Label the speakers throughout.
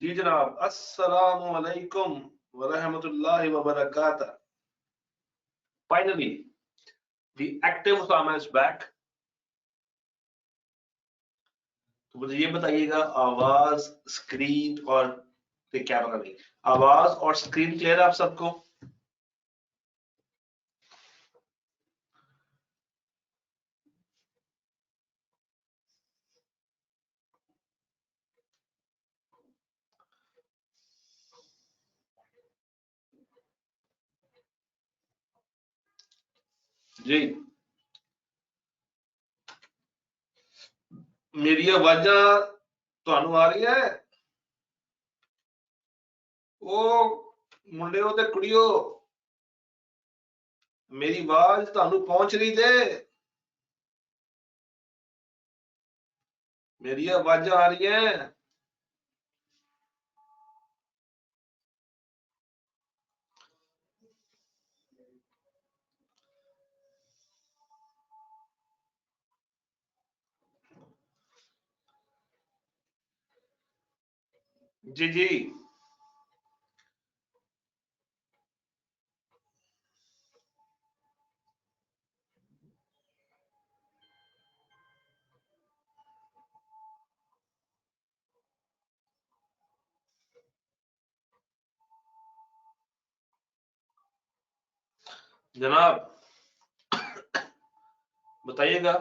Speaker 1: जी जनाब, अस्सलामु अलैकुम व रहमतुल्लाहि व बरकातहू। Finally, the active Osama is back। तो मुझे ये बताइएगा, आवाज, स्क्रीन और कैमरा नहीं, आवाज और स्क्रीन क्लियर है आप सबको? जी, मेरी आवाजा ਤੁਹਾਨੂੰ आ रही है? ओ मुंडियो ते कुड़ियो, मेरी आवाज ਤੁਹਾਨੂੰ पहुंच रही जे? मेरी आवाजा आ रही है? जी जी जनाब, बताइएगा,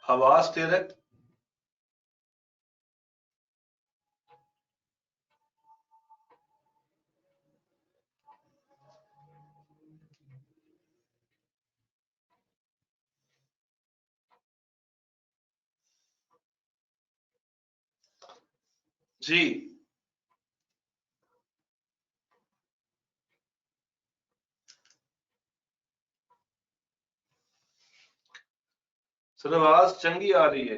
Speaker 1: आवाज क्लियर है? जी सर, आवाज चंगी आ रही है।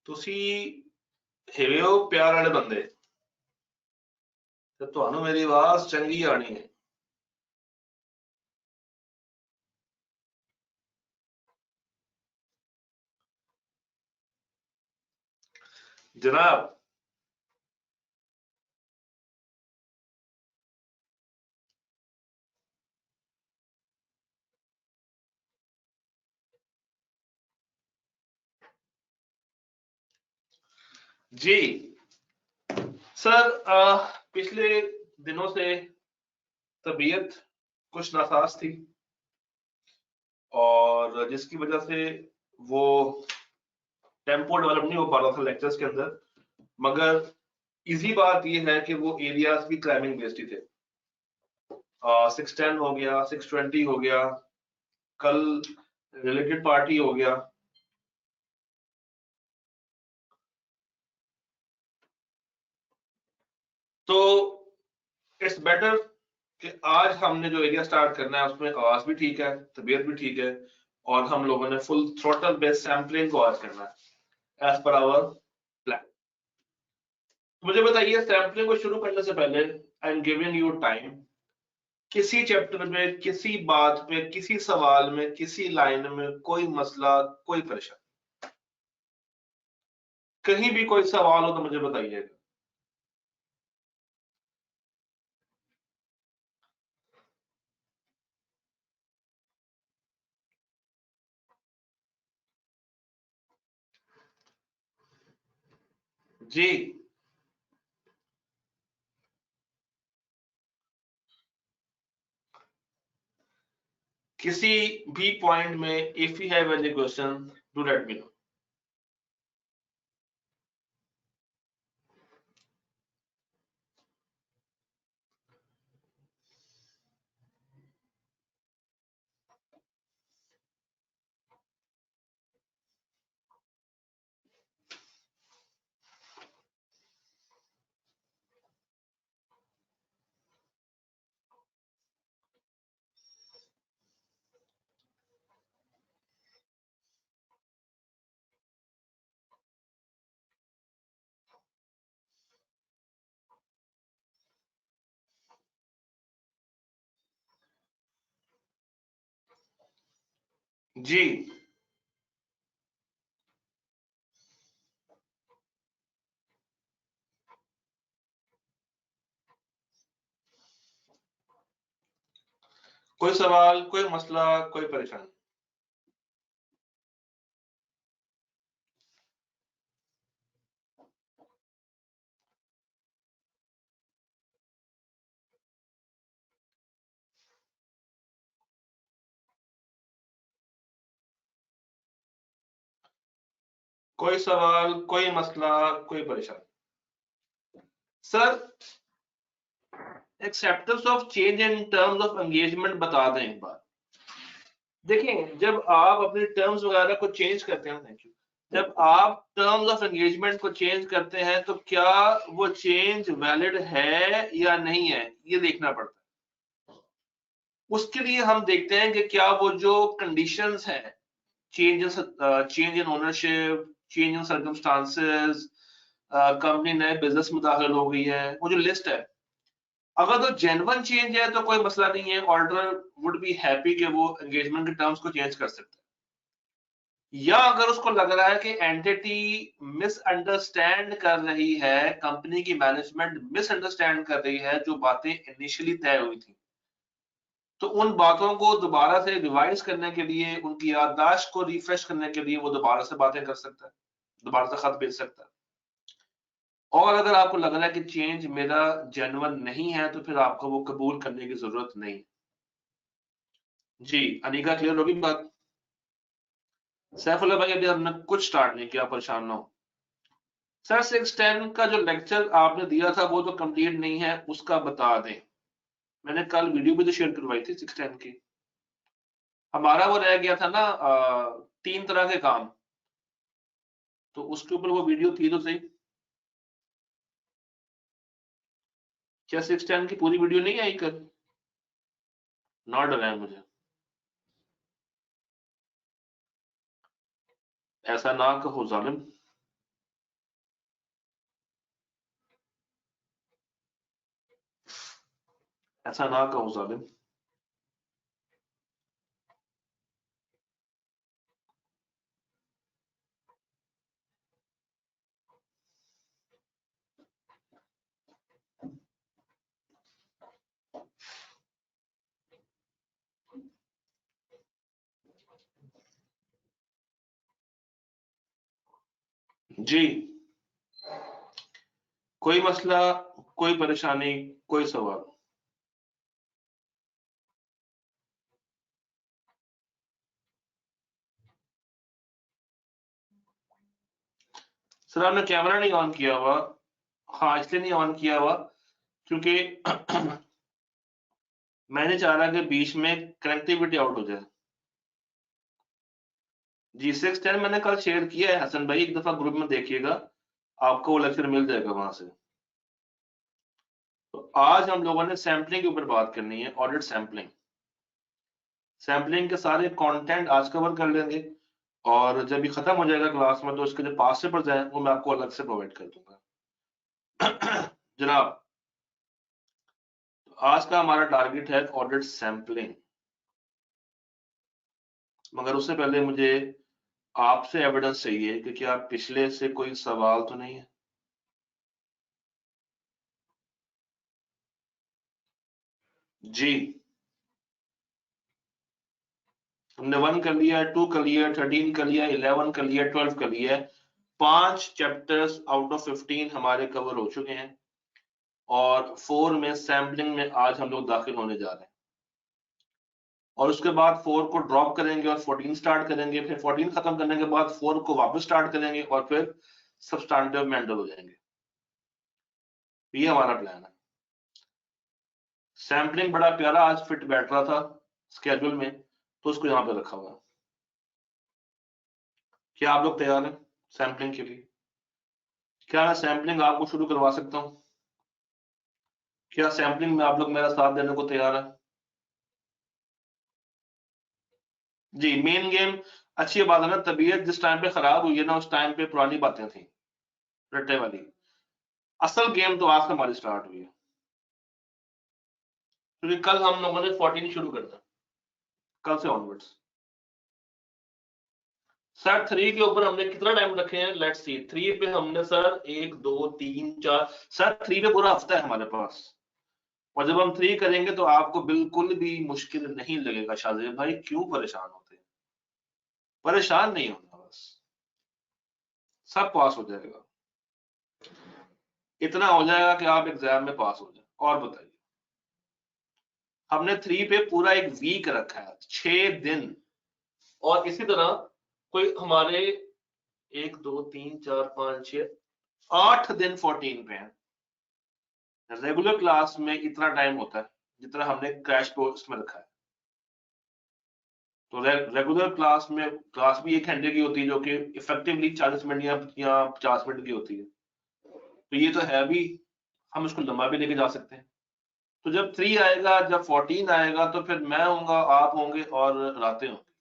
Speaker 1: ਤੁਸੀਂ ਹੈਗੇ ਹੋ ਪਿਆਰ ਵਾਲੇ ਬੰਦੇ, ਤੇ ਤੁਹਾਨੂੰ ਮੇਰੀ ਆਵਾਜ਼ ਚੰਗੀ ਆਣੀ ਹੈ। जनाब, जी सर, पिछले दिनों से तबीयत कुछ नासाज थी, और जिसकी वजह से वो टेम्पो डेवलप नहीं हो पा रहा था लेक्चर्स के अंदर। मगर इजी बात ये है कि वो एरियाज भी क्लाइंबिंग बेस्ड ही थे। 610 हो गया, 620 हो गया, कल रिलेटेड पार्टी हो गया। तो इट्स बेटर कि आज हमने जो एरिया स्टार्ट करना है उसमें आवाज भी ठीक है, तबीयत भी ठीक है, और हम लोगों ने फुल थ्रोटल बेस्ड सैम्पलिंग को आज करना है एज पर आवर प्लान। मुझे बताइए, सैम्पलिंग को शुरू करने से पहले I am giving you time. किसी चैप्टर में, किसी बात पे, किसी सवाल में, किसी लाइन में कोई मसला, कोई परेशानी, कहीं भी कोई सवाल हो तो मुझे बताइएगा। जी, किसी भी पॉइंट में if you have any question, do let me know. जी कोई सवाल, कोई मसला, कोई परेशानी? कोई सवाल, कोई मसला, कोई परेशानी? Sir, acceptance of change in terms of engagement बता दें एक बार। देखें, जब आप अपने टर्म्स वगैरह को चेंज करते हैं, थैंक यू, जब आप टर्म्स ऑफ एंगेजमेंट को चेंज करते हैं तो क्या वो चेंज वैलिड है या नहीं है, ये देखना पड़ता है। उसके लिए हम देखते हैं कि क्या वो जो कंडीशंस है, change in ownership, change in circumstances, company नए बिजनेस में दाखिल हो गई है, वो जो लिस्ट है, अगर तो जेन्युइन चेंज है तो कोई मसला नहीं है, ऑर्डर वुड बी हैप्पी कि वो एंगेजमेंट के टर्म्स को चेंज कर सकते हैं। या अगर उसको लग रहा है कि एंटिटी मिसअंडरस्टैंड कर रही है, कंपनी की मैनेजमेंट मिसअंडरस्टैंड कर रही है जो बातें इनिशियली तय हुई थी, तो उन बातों को दोबारा से रिवाइज करने के लिए, उनकी याददाश्त को रिफ्रेश करने के लिए वो दोबारा से बातें कर सकता है, दोबारा से खत भेज सकता है। और अगर आपको लग रहा है कि चेंज मेरा जेन्युइन नहीं है तो फिर आपको वो कबूल करने की जरूरत नहीं। जी, अनिका, क्लियर होगी बात? सैफुल्लाह भाई, अभी हमने कुछ स्टार्ट नहीं किया, परेशान ना हो। सर, 610 का जो लेक्चर आपने दिया था वो तो कंप्लीट नहीं है, उसका बता दें। मैंने कल वीडियो भी तो शेयर करवाई थी 610 की। हमारा वो रह गया था ना, 3 तरह के काम, तो उसके ऊपर वो वीडियो थी तो सही। क्या 610 की पूरी वीडियो नहीं आई कल? ना डराए मुझे, ऐसा ना कहो जालिम। ऐसा ना कहो जालिम। जी, कोई मसला, कोई परेशानी, कोई सवाल? सर, आपने कैमरा नहीं ऑन किया हुआ। हाँ, इसलिए नहीं ऑन किया हुआ क्योंकि मैंने चाह रहा कि बीच में कनेक्टिविटी आउट हो जाए। जी, 610 मैंने कल शेयर किया है हसन भाई, एक दफा ग्रुप में देखिएगा, आपको वो लेक्चर मिल जाएगा वहां से। तो आज हम लोगों ने सैम्पलिंग के ऊपर बात करनी है, ऑडिट सैम्पलिंग। सैम्पलिंग के सारे कंटेंट आज कवर कर लेंगे, और जब ये खत्म हो जाएगा क्लास में तो उसके जो पास पेपर्स हैं वो मैं आपको अलग से प्रोवाइड कर दूंगा। जनाब, आज का हमारा टारगेट है ऑडिट सैम्पलिंग, मगर उससे पहले मुझे आपसे एविडेंस चाहिए कि क्या पिछले से कोई सवाल तो नहीं है। जी, हमने 1 कर लिया, 2 कर लिया, 13 कर लिया, 11 कर लिया, 12 कर लिया। 5 चैप्टर्स आउट ऑफ 15 हमारे कवर हो चुके हैं, और 4 में सैम्पलिंग में आज हम लोग दाखिल होने जा रहे हैं, और उसके बाद 4 को ड्रॉप करेंगे और 14 स्टार्ट करेंगे, फिर 14 खत्म करने के बाद 4 को वापस स्टार्ट करेंगे और फिर सब्सटैंटिव में एंटर हो जाएंगे। ये हमारा प्लान है। सैम्पलिंग बड़ा प्यारा आज फिट बैठ रहा था स्केड्यूल में, तो उसको यहाँ पे रखा हुआ है। क्या आप लोग तैयार हैं सैम्पलिंग के लिए? क्या मैं सैम्पलिंग आपको शुरू करवा सकता हूँ? क्या सैम्पलिंग में आप लोग मेरा साथ देने को तैयार है? जी, मेन गेम, अच्छी बात है ना, तबीयत जिस टाइम पे खराब हुई है ना, उस टाइम पे पुरानी बातें थी रट्टे वाली। असल गेम तो आज से हमारी स्टार्ट हुई है, क्योंकि कल हम लोगों ने 14 शुरू कर दिया, कल से ऑनवर्ड्स। सर, 3 के ऊपर हमने कितना टाइम रखे हैं? लेट्स सी, 3 पे हमने सर 1 2 3 4, सर 3 पे पूरा हफ्ता है हमारे पास। और जब हम 3 करेंगे तो आपको बिल्कुल भी मुश्किल नहीं लगेगा शाहजेब भाई, क्यों परेशान होते हैं? परेशान नहीं होना बस, सब पास हो जाएगा। इतना हो जाएगा कि आप एग्जाम में पास हो जाए। और बताइए, हमने 3 पे पूरा एक वीक रखा है, 6 दिन। और इसी तरह कोई हमारे 1 2 3 4 5 6 8 दिन 14 पे हैं। रेगुलर क्लास में इतना टाइम होता है जितना हमने क्रैश कोर्स में रखा है। तो रेगुलर क्लास में क्लास भी 1 घंटे की होती है, जो कि इफेक्टिवली 40 मिनट या 50 मिनट की होती है। तो ये तो है भी, हम इसको लंबा भी लेके जा सकते हैं। तो जब 3 आएगा, जब 14 आएगा, तो फिर मैं होऊंगा, आप होंगे और रातें होंगी।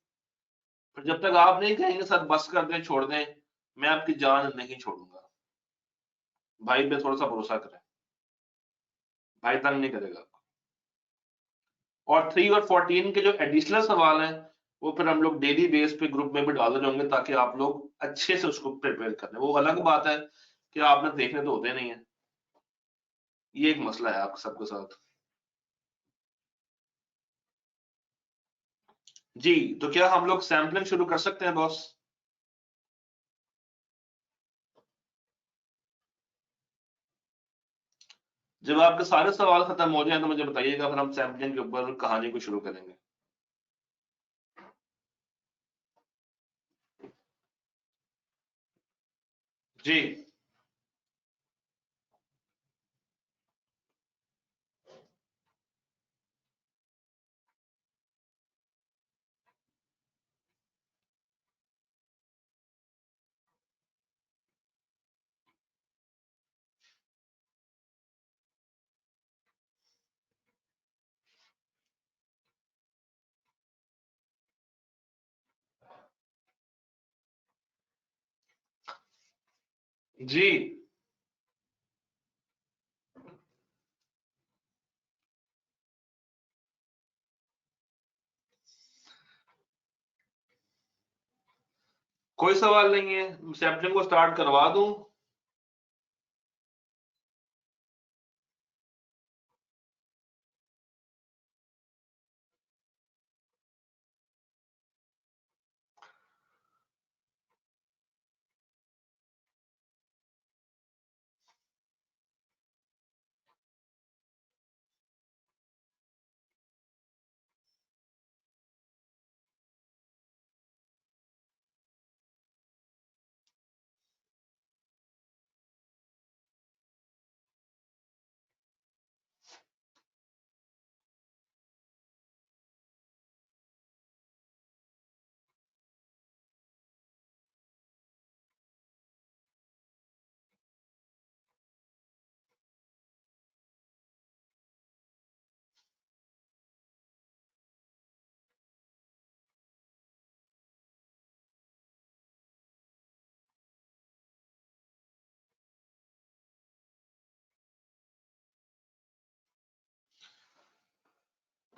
Speaker 1: फिर जब तक आप नहीं कहेंगे सर बस कर दें, छोड़ दें, मैं आपकी जान नहीं छोड़ूंगा। भाई पे थोड़ा सा भरोसा करें, भाई तंग नहीं करेगा। और 3 और 14 के जो एडिशनल सवाल हैं, वो फिर हम लोग डेली बेस पे ग्रुप में भी डाल रहे होंगे, ताकि आप लोग अच्छे से उसको प्रिपेयर कर लें। वो अलग बात है कि आपने देखने तो होते नहीं है, ये एक मसला है आप सबके साथ। जी, तो क्या हम लोग सैम्पलिंग शुरू कर सकते हैं बॉस? जब आपके सारे सवाल खत्म हो जाए तो मुझे बताइएगा, फिर हम सैम्पलिंग के ऊपर कहानी को शुरू करेंगे। जी जी, कोई सवाल नहीं है, सैम्पलिंग को स्टार्ट करवा दूं?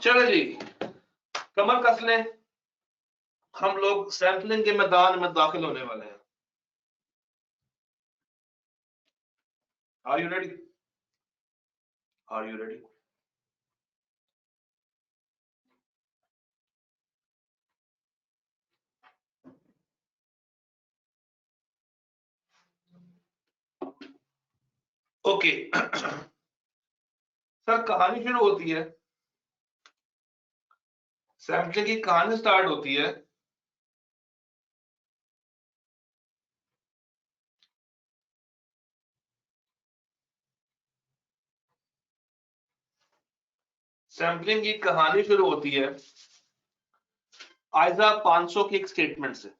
Speaker 1: चलो जी, कमर कस लें, हम लोग सैम्पलिंग के मैदान में दाखिल होने वाले हैं। Are you ready? Are you ready? Okay. Sir कहानी शुरू होती है, सैम्पलिंग की कहानी स्टार्ट होती है। सैम्पलिंग की कहानी शुरू होती है आइजा 500 की एक स्टेटमेंट से।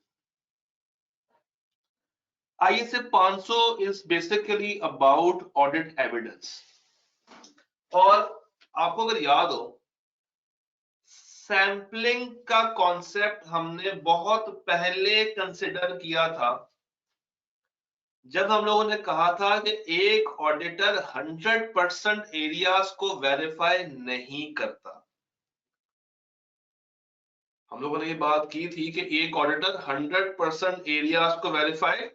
Speaker 1: ISA 500 is basically about audit evidence. और आपको अगर याद हो, सैम्पलिंग का कॉन्सेप्ट हमने बहुत पहले कंसिडर किया था, जब हम लोगों ने कहा था कि एक ऑडिटर 100% एरियाज को वेरीफाई नहीं करता। हम लोगों ने ये बात की थी कि एक ऑडिटर 100% एरियाज को वेरीफाई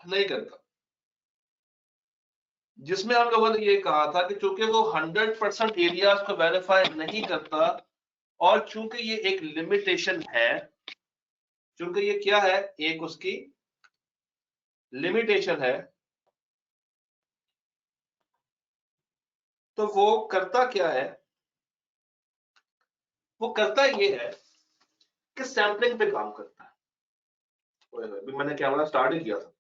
Speaker 1: नहीं करता। जिसमें हम लोगों ने ये कहा था कि चूंकि वो 100% एरियाज को वेरीफाई नहीं करता और चूंकि ये एक लिमिटेशन है, चूंकि ये क्या है, एक उसकी लिमिटेशन है, तो वो करता क्या है, वो करता ये है कि सैंपलिंग पे काम करता है। अभी मैंने कैमरा स्टार्ट ही किया था,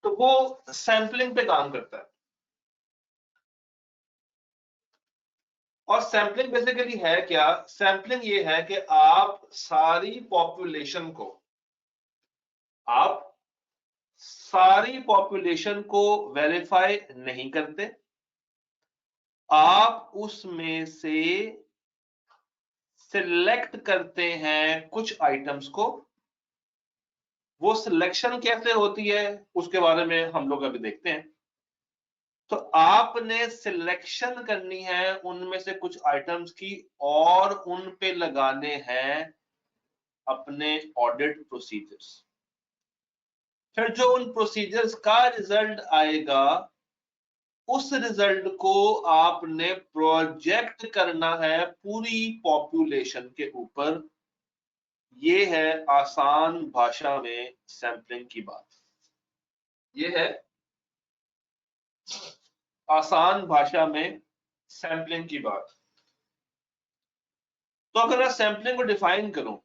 Speaker 1: तो वो सैंपलिंग पे काम करता है। और सैंपलिंग बेसिकली है क्या, सैंपलिंग ये है कि आप सारी पॉपुलेशन को, आप सारी पॉपुलेशन को वेरीफाई नहीं करते, आप उसमें से सिलेक्ट करते हैं कुछ आइटम्स को। वो सिलेक्शन कैसे होती है उसके बारे में हम लोग अभी देखते हैं। तो आपने सिलेक्शन करनी है उनमें से कुछ आइटम्स की और उन पे लगाने हैं अपने ऑडिट प्रोसीजर्स। फिर जो उन प्रोसीजर्स का रिजल्ट आएगा, उस रिजल्ट को आपने प्रोजेक्ट करना है पूरी पॉपुलेशन के ऊपर। ये है आसान भाषा में सैंपलिंग की बात। ये है आसान भाषा में सैंपलिंग की बात। तो अगर मैं सैंपलिंग को डिफाइन करूं,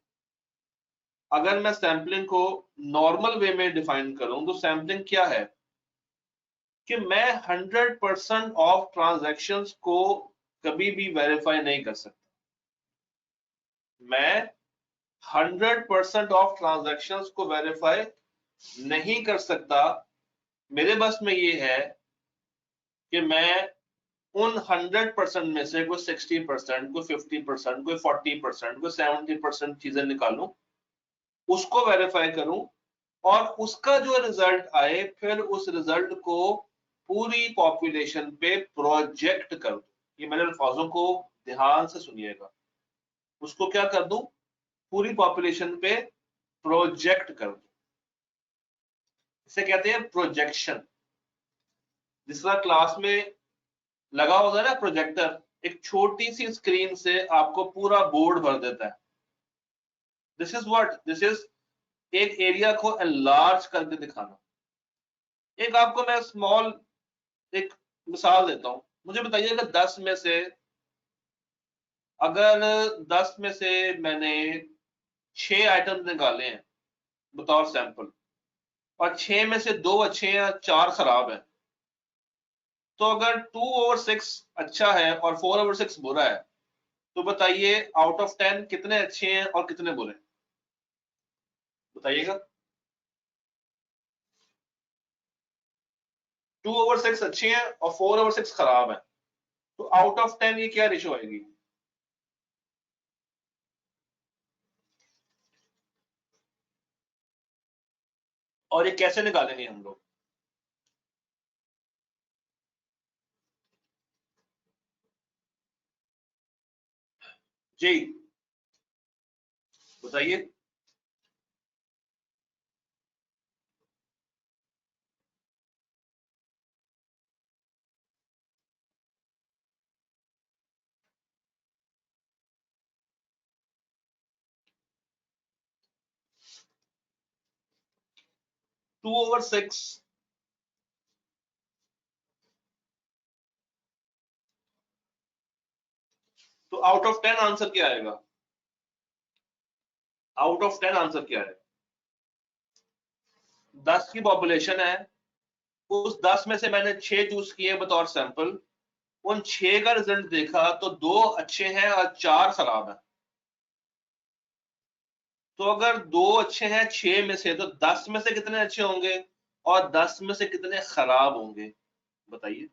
Speaker 1: अगर मैं सैंपलिंग को नॉर्मल वे में डिफाइन करूं, तो सैंपलिंग क्या है कि मैं 100% ऑफ ट्रांजैक्शंस को कभी भी वेरीफाई नहीं कर सकता। मैं 100% ऑफ ट्रांजैक्शंस को वेरीफाई नहीं कर सकता। मेरे बस में ये है कि मैं उन 100% में से कोई 60%, कोई 50%, कोई 40%, कोई 70% चीजें निकालूं, उसको वेरीफाई करूं, और उसका जो रिजल्ट आए फिर उस रिजल्ट को पूरी पॉपुलेशन पे प्रोजेक्ट कर दूं। ये मेरे अल्फाजों को ध्यान से सुनिएगा। उसको क्या कर दूं, पूरी पॉपुलेशन पे प्रोजेक्ट कर दूं। इसे कहते हैं प्रोजेक्शन। जिस तरह क्लास में लगा होता है ना प्रोजेक्टर, एक छोटी सी स्क्रीन से आपको पूरा बोर्ड भर देता है। This is what, this is एक एरिया को एनलार्ज करके दिखाना। एक आपको मैं स्मॉल एक मिसाल देता हूं। मुझे बताइएगा 10 में से, अगर 10 में से मैंने 6 आइटम निकाले हैं बतौर सैंपल, और 6 में से 2 अच्छे हैं, 4 खराब हैं, तो अगर 2/6 अच्छा है और 4/6 बुरा है, तो बताइए आउट ऑफ 10 कितने अच्छे हैं और कितने बुरे? बताइएगा। 2/6 अच्छे हैं और 4/6 खराब है, तो आउट ऑफ 10 ये क्या रेशो आएगी? और ये कैसे निकालेंगे हम लोग? जी बताइए। 2/6, तो आउट ऑफ 10 आंसर क्या आएगा? आउट ऑफ 10 आंसर क्या है? 10 की पॉपुलेशन है, उस 10 में से मैंने 6 चूज किए बतौर सैंपल। उन 6 का रिजल्ट देखा तो 2 अच्छे हैं और 4 खराब है। तो अगर 2 अच्छे हैं 6 में से, तो 10 में से कितने अच्छे होंगे और 10 में से कितने खराब होंगे? बताइए।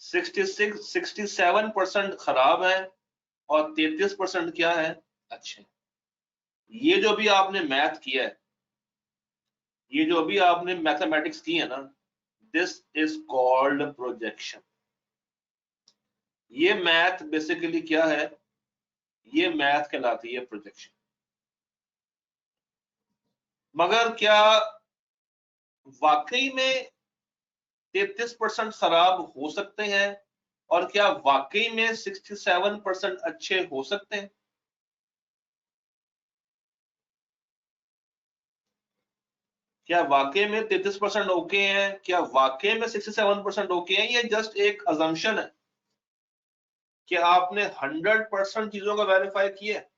Speaker 1: 67% खराब है और 33% क्या है, अच्छे। ये जो भी आपने मैथ किया है, ये जो भी आपने मैथमेटिक्स की है ना, दिस इज कॉल्ड प्रोजेक्शन। ये मैथ बेसिकली क्या है, ये मैथ कहलाती है प्रोजेक्शन। मगर क्या वाकई में 33% खराब हो सकते हैं और क्या वाकई में 67% अच्छे हो सकते हैं? क्या वाकई में 33% ओके हैं? क्या वाकई में 67% ओके हैं? ये जस्ट एक अजम्पशन है कि आपने 100% चीजों का वेरीफाई किया है?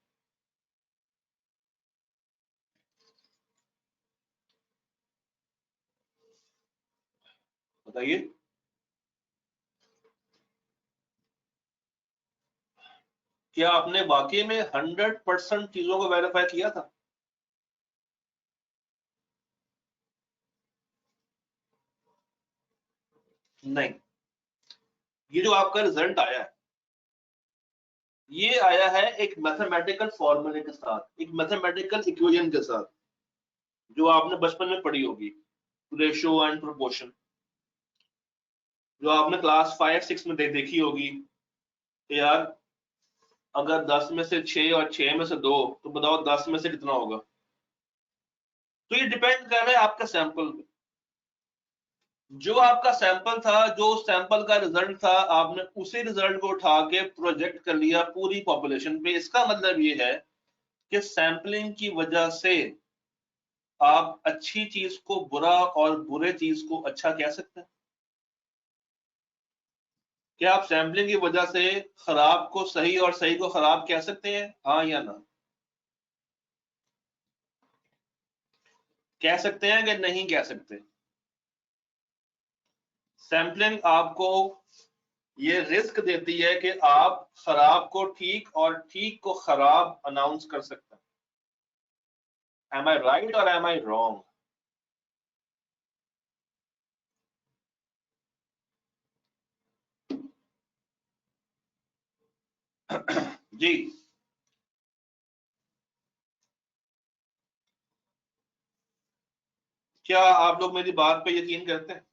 Speaker 1: बताइए। क्या आपने वाकई में 100% चीजों को वेरीफाई किया था? नहीं। ये जो आपका रिजल्ट आया है, ये आया है एक मैथमेटिकल फॉर्मूले के साथ, एक मैथमेटिकल इक्वेशन के साथ, जो आपने बचपन में पढ़ी होगी, रेशियो एंड प्रोपोर्शन, जो आपने क्लास 5-6 में देखी होगी कि यार अगर 10 में से 6 और 6 में से 2, तो बताओ 10 में से कितना होगा? तो ये डिपेंड कर रहा है आपका सैंपल पे। जो आपका सैंपल था, जो सैंपल का रिजल्ट था, आपने उसी रिजल्ट को उठा के प्रोजेक्ट कर लिया पूरी पॉपुलेशन पे। इसका मतलब ये है कि सैंपलिंग की वजह से आप अच्छी चीज को बुरा और बुरे चीज को अच्छा कह सकते हैं। क्या आप सैंपलिंग की वजह से खराब को सही और सही को खराब कह सकते हैं? हाँ या ना? कह सकते हैं कि नहीं कह सकते? सैंपलिंग आपको ये रिस्क देती है कि आप खराब को ठीक और ठीक को खराब अनाउंस कर सकते हैं। एम आई राइट और एम आई रॉन्ग? जी। क्या आप लोग मेरी बात पे यकीन करते हैं?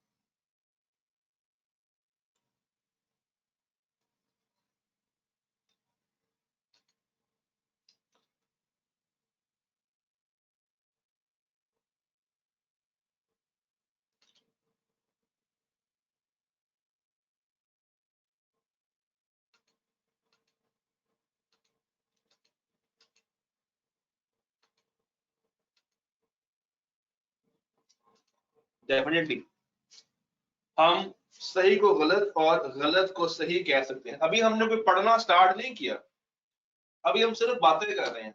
Speaker 1: डेफिनेटली हम सही को गलत और गलत को सही कह सकते हैं। अभी हमने कोई पढ़ना स्टार्ट नहीं किया, अभी हम सिर्फ बातें कर रहे हैं,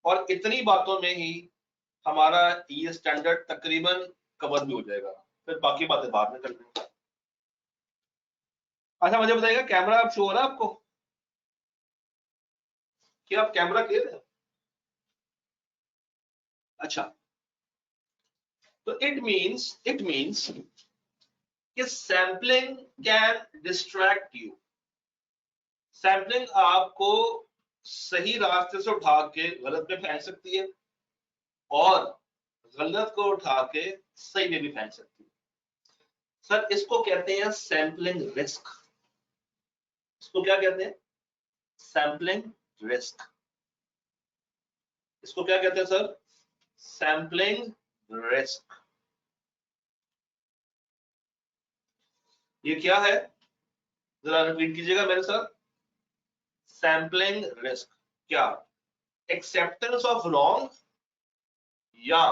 Speaker 1: और इतनी बातों में ही हमारा ये स्टैंडर्ड तकरीबन कवर भी हो जाएगा। फिर बाकी बातें बाद में कर लेंगे। अच्छा मुझे बताइएगा, कैमरा आप शो हो रहा है आपको? क्या आप कैमरा क्लियर है? अच्छा। तो इट मीन्स कि sampling can distract you. Sampling आपको सही रास्ते से उठा के गलत में फेंक सकती है, और गलत को उठा के सही में भी फेंक सकती है। सर इसको कहते हैं सैम्पलिंग रिस्क। इसको क्या कहते हैं? Sampling risk. इसको क्या कहते हैं सर? Sampling risk. ये क्या है, जरा रिपीट कीजिएगा मेरे साथ। सैम्पलिंग रिस्क क्या? एक्सेप्टेंस ऑफ रॉन्ग या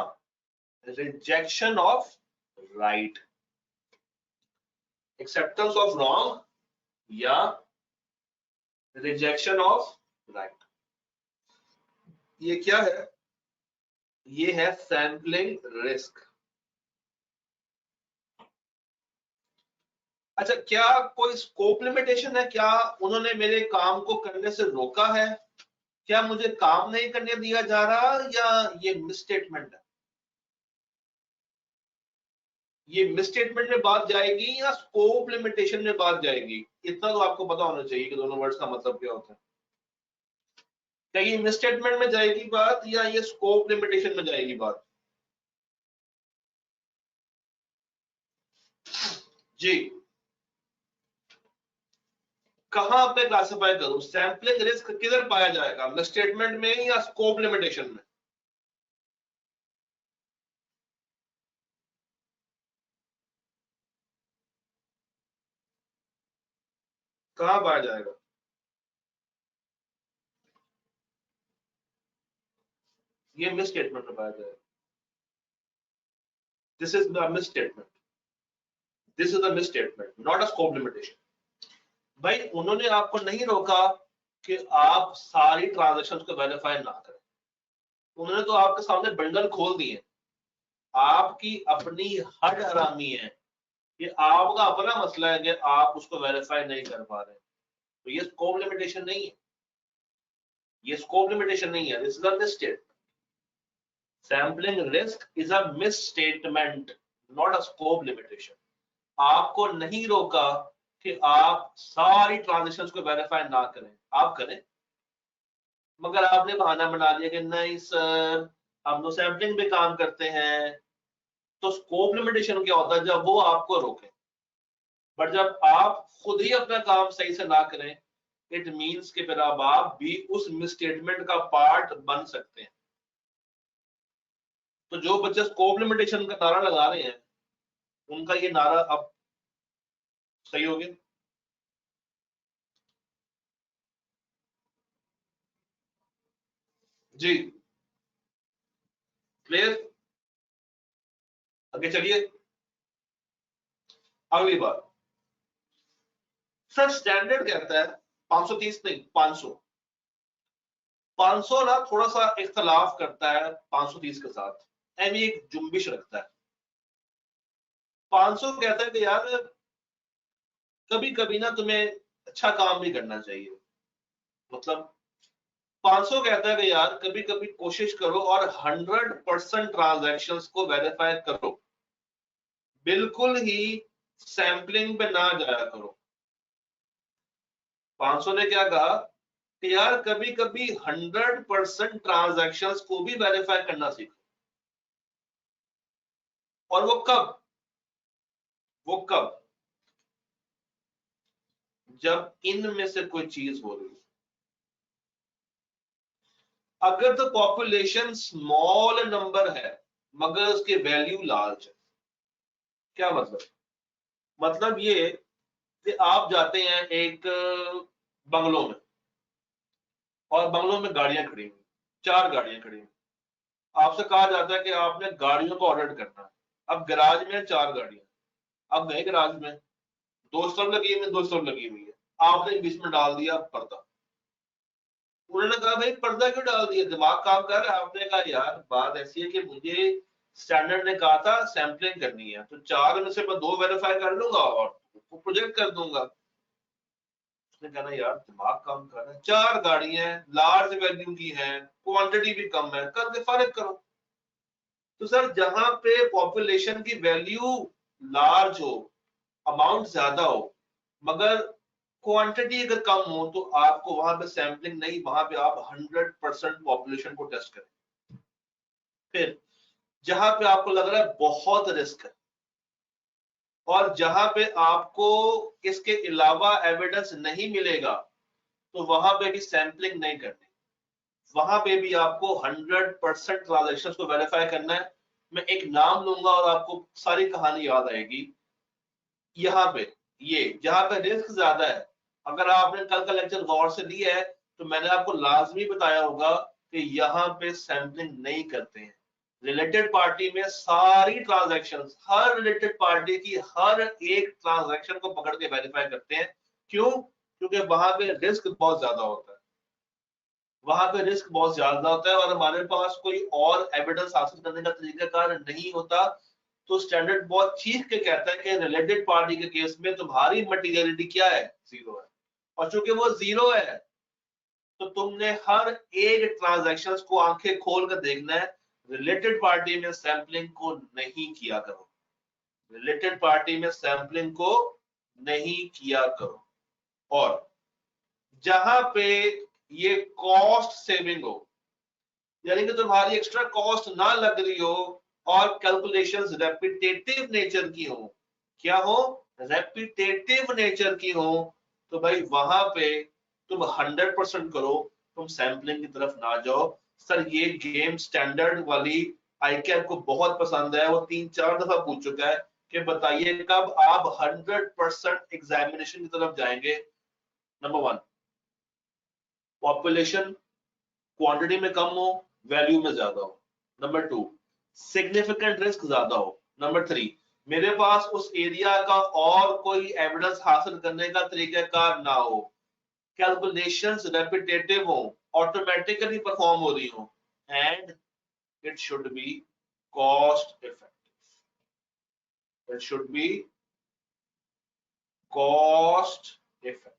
Speaker 1: rejection of right? Acceptance of wrong या रिजेक्शन ऑफ राइट। ये क्या है? ये है सैम्पलिंग रिस्क। अच्छा, क्या कोई स्कोप लिमिटेशन है? क्या उन्होंने मेरे काम को करने से रोका है? क्या मुझे काम नहीं करने दिया जा रहा, या ये मिसस्टेटमेंट है? ये मिसस्टेटमेंट में बात जाएगी या स्कोप लिमिटेशन में बात जाएगी? इतना तो आपको पता होना चाहिए कि दोनों वर्ड्स का मतलब क्या होता है। क्या ये मिसस्टेटमेंट में जाएगी बात, या ये स्कोप लिमिटेशन में जाएगी बात? जी। कहां पे क्लासिफाई करूं? सैंपलिंग रिस्क किधर पाया जाएगा, मिसस्टेटमेंट में या स्कोप लिमिटेशन में? कहां पाया जाएगा? ये मिस स्टेटमेंट में पाया जाएगा। This is the miss statement, this is the miss statement, not a scope limitation. भाई उन्होंने आपको नहीं रोका कि आप सारी ट्रांजेक्शंस को वेरीफाई ना करें, उन्होंने तो आपके सामने बंडल खोल दिए, आपकी अपनी हद हरामी है, ये आपका अपना मसला है कि आप उसको वेरीफाई नहीं कर पा रहे, तो ये स्कोप लिमिटेशन नहीं है, ये स्कोप लिमिटेशन नहीं है, this is a miss statement. Sampling risk is a miss statement, not a scope limitation. आपको नहीं रोका कि आप सारी ट्रांजेक्शंस को वेरीफाई ना करें, आप करें, मगर आपने बहाना बना दिया कि नहीं सर हम तो सैम्पलिंग पे काम करते हैं। तो स्कोप लिमिटेशन क्या होता है? जब वो आपको रोके, बट जब आप खुद ही अपना काम सही से ना करें, इट मींस कि फिर अब आप भी उस मिसस्टेटमेंट का पार्ट बन सकते हैं। तो जो बच्चे स्कोप लिमिटेशन का नारा लगा रहे हैं, उनका ये नारा अब सही हो गया। जी क्लियर? आगे चलिए। अगली बात, सर स्टैंडर्ड कहता है 530 नहीं 500, 500 ना थोड़ा सा इख्तलाफ करता है 530 के साथ, एम एक जुम्बिश रखता है। 500 कहता है कि यार कभी कभी ना तुम्हें अच्छा काम भी करना चाहिए, मतलब 500 कहता है कि यार कभी कभी कोशिश करो और 100% ट्रांजैक्शंस को वेरीफाई करो, बिल्कुल ही सैंपलिंग पे ना जाया करो। 500 ने क्या कहा कि यार कभी कभी 100% ट्रांजैक्शंस को भी वेरीफाई करना सीखो। और वो कब? वो कब? जब इनमें से कोई चीज हो रही है। अगर तो पॉपुलेशन स्मॉल नंबर है मगर उसकी वैल्यू लार्ज है, क्या मतलब? मतलब ये कि आप जाते हैं एक बंगलों में, और बंगलों में गाड़ियां खड़ी हुई, 4 गाड़ियां खड़ी हुई, आपसे कहा जाता है कि आपने गाड़ियों को ऑर्डर करना है। अब गैराज में 4 गाड़ियां, अब गए गैराज में, 2 स्टॉप लगी हुई है, 2 स्टॉप लगी हुई है, आपने बीच में डाल दिया पर्दा। उन्होंने कहा भाई पर्दा क्यों डाल दिया, दिमाग काम कर रहा है? आपने कहा यार बात ऐसी है कि मुझे स्टैंडर्ड ने कहा था सैंपलिंग करनी है, तो 4 में से मैं 2 वेरीफाई कर लूंगा और प्रोजेक्ट कर दूंगा। उसने कहा ना यार दिमाग काम कर रहा है, 4 गाड़ियां लार्ज वैल्यू की हैं, क्वांटिटी भी कम है, करके फारिग करो। तो सर जहां पे पॉपुलेशन की वैल्यू लार्ज हो, अमाउंट ज्यादा हो, मगर क्वांटिटी अगर कम हो, तो आपको वहां पे सैंपलिंग नहीं, वहां पे आप 100% पॉपुलेशन को टेस्ट करें। फिर जहां पे आपको लग रहा है बहुत रिस्क है और जहां पे आपको इसके अलावा एविडेंस नहीं मिलेगा, तो वहां पे भी सैंपलिंग नहीं करनी, वहां पे भी आपको 100% ट्रांजेक्शंस को वेरीफाई करना है। मैं एक नाम लूंगा और आपको सारी कहानी याद आएगी। यहाँ पे ये जहां पे रिस्क ज्यादा है, अगर आपने कल का लेक्चर गौर से लिया है तो मैंने आपको लाजमी बताया होगा कि यहाँ पे सैंपलिंग नहीं करते हैं। रिलेटेड पार्टी में सारी ट्रांजैक्शंस, हर रिलेटेड पार्टी की हर एक ट्रांजैक्शन को पकड़ के वेरीफाई करते हैं। क्यों? क्योंकि वहां पे रिस्क बहुत ज्यादा होता है, वहां पे रिस्क बहुत ज्यादा होता है और हमारे पास कोई और एविडेंस हासिल करने का तरीकाकार नहीं होता। तो स्टैंडर्ड बहुत चीख के कहता है कि रिलेटेड पार्टी के केस में तुम्हारी मटीरियलिटी क्या है? 0 है। और चूंकि वो 0 है, तो तुमने हर एक ट्रांजैक्शन को आंखें खोल कर देखना है, रिलेटेड पार्टी में सैंपलिंग को नहीं किया करो, रिलेटेड पार्टी में सैंपलिंग को नहीं किया करो। और जहां पे ये कॉस्ट सेविंग हो, यानी कि तुम्हारी एक्स्ट्रा कॉस्ट ना लग रही हो और कैलकुलेशंस रेपिटेटिव नेचर की हो, क्या हो? रेपिटेटिव नेचर की हो, तो भाई वहां पे तुम 100% करो, तुम सैंपलिंग की तरफ ना जाओ। सर ये गेम स्टैंडर्ड वाली आईकैप को बहुत पसंद है, वो 3-4 दफा पूछ चुका है कि बताइए कब आप 100% एग्जामिनेशन की तरफ जाएंगे। नंबर 1, पॉपुलेशन क्वांटिटी में कम हो, वैल्यू में ज्यादा हो। नंबर 2, सिग्निफिकेंट रिस्क ज्यादा हो। नंबर 3, मेरे पास उस एरिया का और कोई एविडेंस हासिल करने का तरीकाकार ना हो, कैलकुलेशंस रेपिटेटिव हो, ऑटोमेटिकली परफॉर्म हो रही हो, and it should be cost effective. It should be cost effective.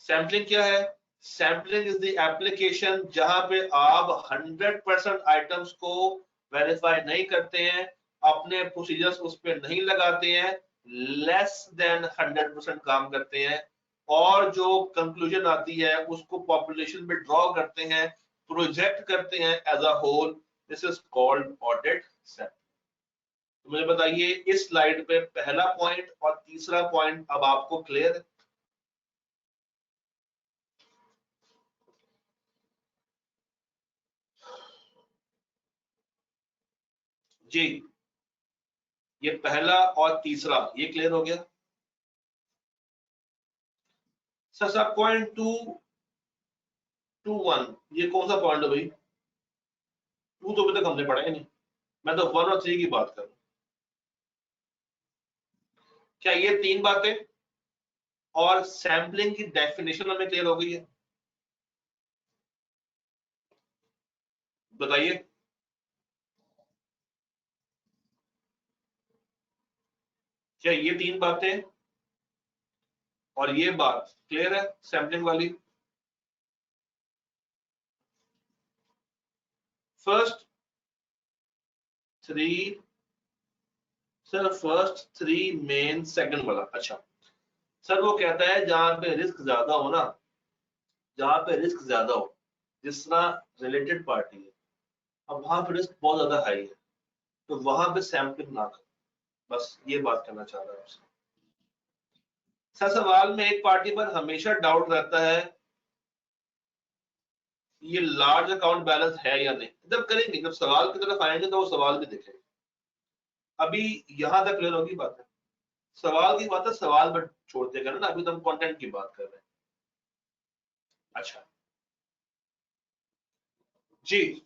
Speaker 1: Sampling क्या है? सैम्पलिंग इज द एप्लीकेशन जहां पे आप 100% आइटम्स को वेरीफाई नहीं करते हैं, अपने प्रोसीजर्स उस पर नहीं लगाते हैं, लेस देन 100% काम करते हैं, और जो कंक्लूजन आती है उसको पॉपुलेशन में ड्रॉ करते हैं, प्रोजेक्ट करते हैं as a whole. This is called audit sampling. तो मुझे बताइए इस स्लाइड पे पहला पॉइंट और तीसरा पॉइंट अब आपको क्लियर है? जी, ये पहला और तीसरा ये क्लियर हो गया। सर सब पॉइंट 2.1 ये कौन सा पॉइंट है भाई? 2 तो अभी तक हमने पढ़ा ही नहीं, मैं तो 1 और 3 की बात कर रहा हूं। क्या ये 3 बातें और सैम्पलिंग की डेफिनेशन हमें क्लियर हो गई है? बताइए। क्या ये 3 बातें और ये बात क्लियर है सैम्पलिंग वाली? First 3, sir first 3 main, second वाला अच्छा। सर वो कहता है जहां पे रिस्क ज्यादा हो ना, जहां पे रिस्क ज्यादा हो, जिस तरह रिलेटेड पार्टी है, अब वहां पे रिस्क बहुत ज्यादा हाई है, तो वहां पे सैम्पलिंग ना करो। बस ये बात करना चाह रहा हूं आपसे। सर सवाल में एक पार्टी पर हमेशा डाउट रहता है, ये लार्ज अकाउंट बैलेंस है या नहीं। जब करेंगे, जब सवाल की तरफ आएंगे तो वो सवाल भी देखेंगे। अभी यहां तक क्लियर होगी बात है। सवाल की बात है, सवाल पर छोड़ते करना ना, अभी तो हम कंटेंट की बात कर रहे हैं। अच्छा जी,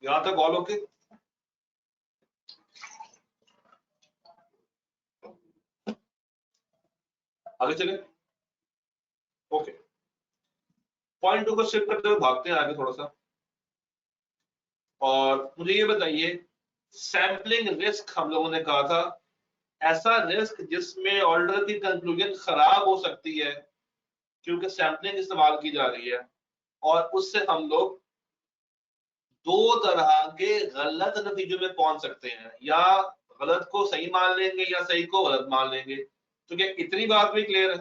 Speaker 1: यहां तक ऑल ओके? आगे चले। ओके, पॉइंट 2 को शिफ्ट करते हुए भागते हैं आगे थोड़ा सा, और मुझे ये बताइए, सैम्पलिंग रिस्क हम लोगों ने कहा था ऐसा रिस्क जिसमें ऑर्डर की कंक्लूजन खराब हो सकती है क्योंकि सैम्पलिंग इस्तेमाल की जा रही है, और उससे हम लोग 2 तरह के गलत नतीजों में पहुंच सकते हैं, या गलत को सही मान लेंगे या सही को गलत मान लेंगे। तो क्या इतनी बात भी क्लियर है?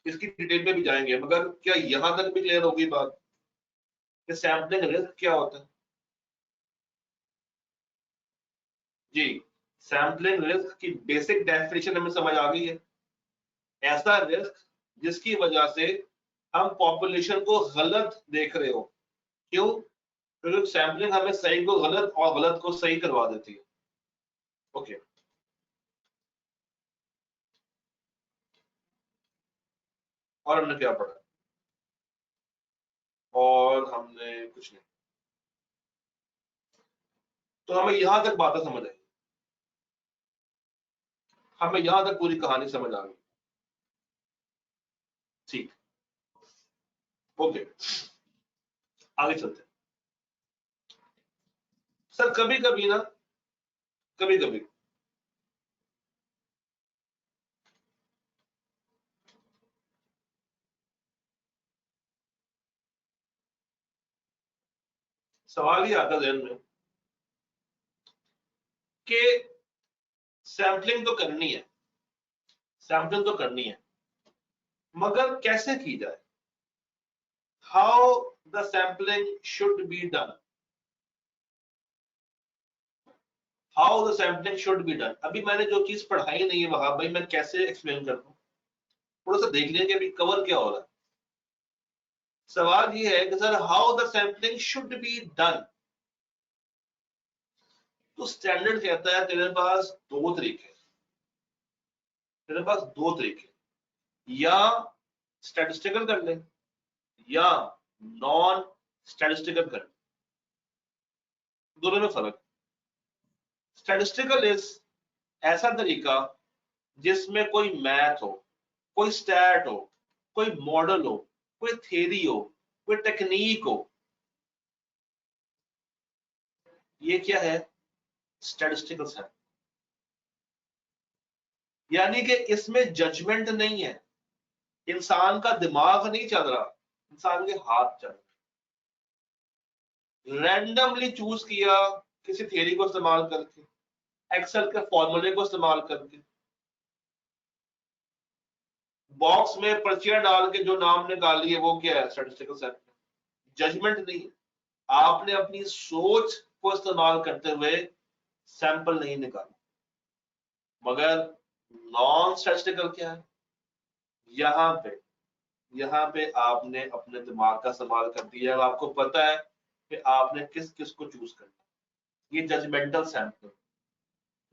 Speaker 1: इसकी डिटेल में भी जाएंगे, मगर क्या यहां तक भी क्लियर होगी बात कि सैम्पलिंग रिस्क क्या होता है? जी, सैम्पलिंग रिस्क की बेसिक डेफिनेशन हमें समझ आ गई है। ऐसा रिस्क जिसकी वजह से हम पॉपुलेशन को गलत देख रहे हो। क्यों? क्योंकि सैम्पलिंग हमें सही को गलत और गलत को सही करवा देती है। ओके, और हमने क्या पढ़ा? और हमने कुछ नहीं। तो हमें यहां तक बातें समझ आई, हमें यहां तक पूरी कहानी समझ आ गई। ठीक, ओके, आगे चलते हैं। सर कभी कभी ना, कभी कभी सवाल ये आता है जहन में कि सैम्पलिंग तो करनी है, सैम्पलिंग तो करनी है, मगर कैसे की जाए? How the sampling should be done, how the sampling should be done. अभी मैंने जो चीज पढ़ाई नहीं है वहां भाई, मैं कैसे एक्सप्लेन कर दूं? थोड़ा सा देख लेंगे अभी कवर क्या हो रहा है। सवाल ये है कि sir how the sampling should be done. तो स्टैंडर्ड कहता है तेरे पास 2 तरीके, मेरे पास दो तरीके, या स्टैटिस्टिकल कर लें या नॉन स्टैटिस्टिकल कर लें, दोनों में फर्क। स्टैटिस्टिकल इज ऐसा तरीका जिसमें कोई मैथ हो, कोई स्टैट हो, कोई मॉडल हो, कोई थ्योरी हो, कोई टेक्निक हो। ये क्या है? Statistical science. यानी कि इसमें जजमेंट नहीं है, इंसान का दिमाग नहीं चल रहा, इंसान के हाथ चल रहे। रैंडमली चूज किया किसी थियरी को इस्तेमाल करके, एक्सेल के फॉर्मूले को इस्तेमाल करके, बॉक्स में पर्चियां डाल के जो नाम निकाल लिए, वो क्या है? Statistical science. जजमेंट नहीं है, आपने अपनी सोच को इस्तेमाल करते हुए सैंपल नहीं निकाला। मगर नॉन स्टैटिस्टिकल क्या है? यहाँ पे यहाँ पे आपने अपने दिमाग का इस्तेमाल कर दिया, आपको पता है कि आपने किस किस को चूज करना। ये जजमेंटल सैंपल।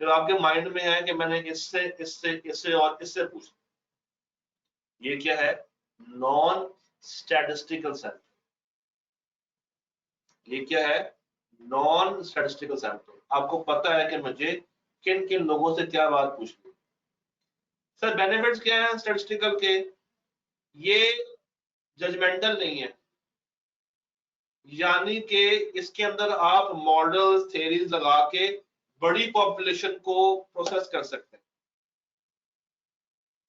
Speaker 1: फिर आपके माइंड में है कि मैंने इससे इससे इससे और इससे पूछा। ये क्या है? Non statistical sample. ये क्या है? Non statistical sample. आपको पता है कि मुझे किन किन लोगों से क्या बात पूछनी। सर बेनिफिट्स क्या है स्टैटिस्टिकल के? ये जजमेंटल नहीं है, यानी कि इसके अंदर आप मॉडल्स थ्योरीज लगा के बड़ी पॉपुलेशन को प्रोसेस कर सकते हैं।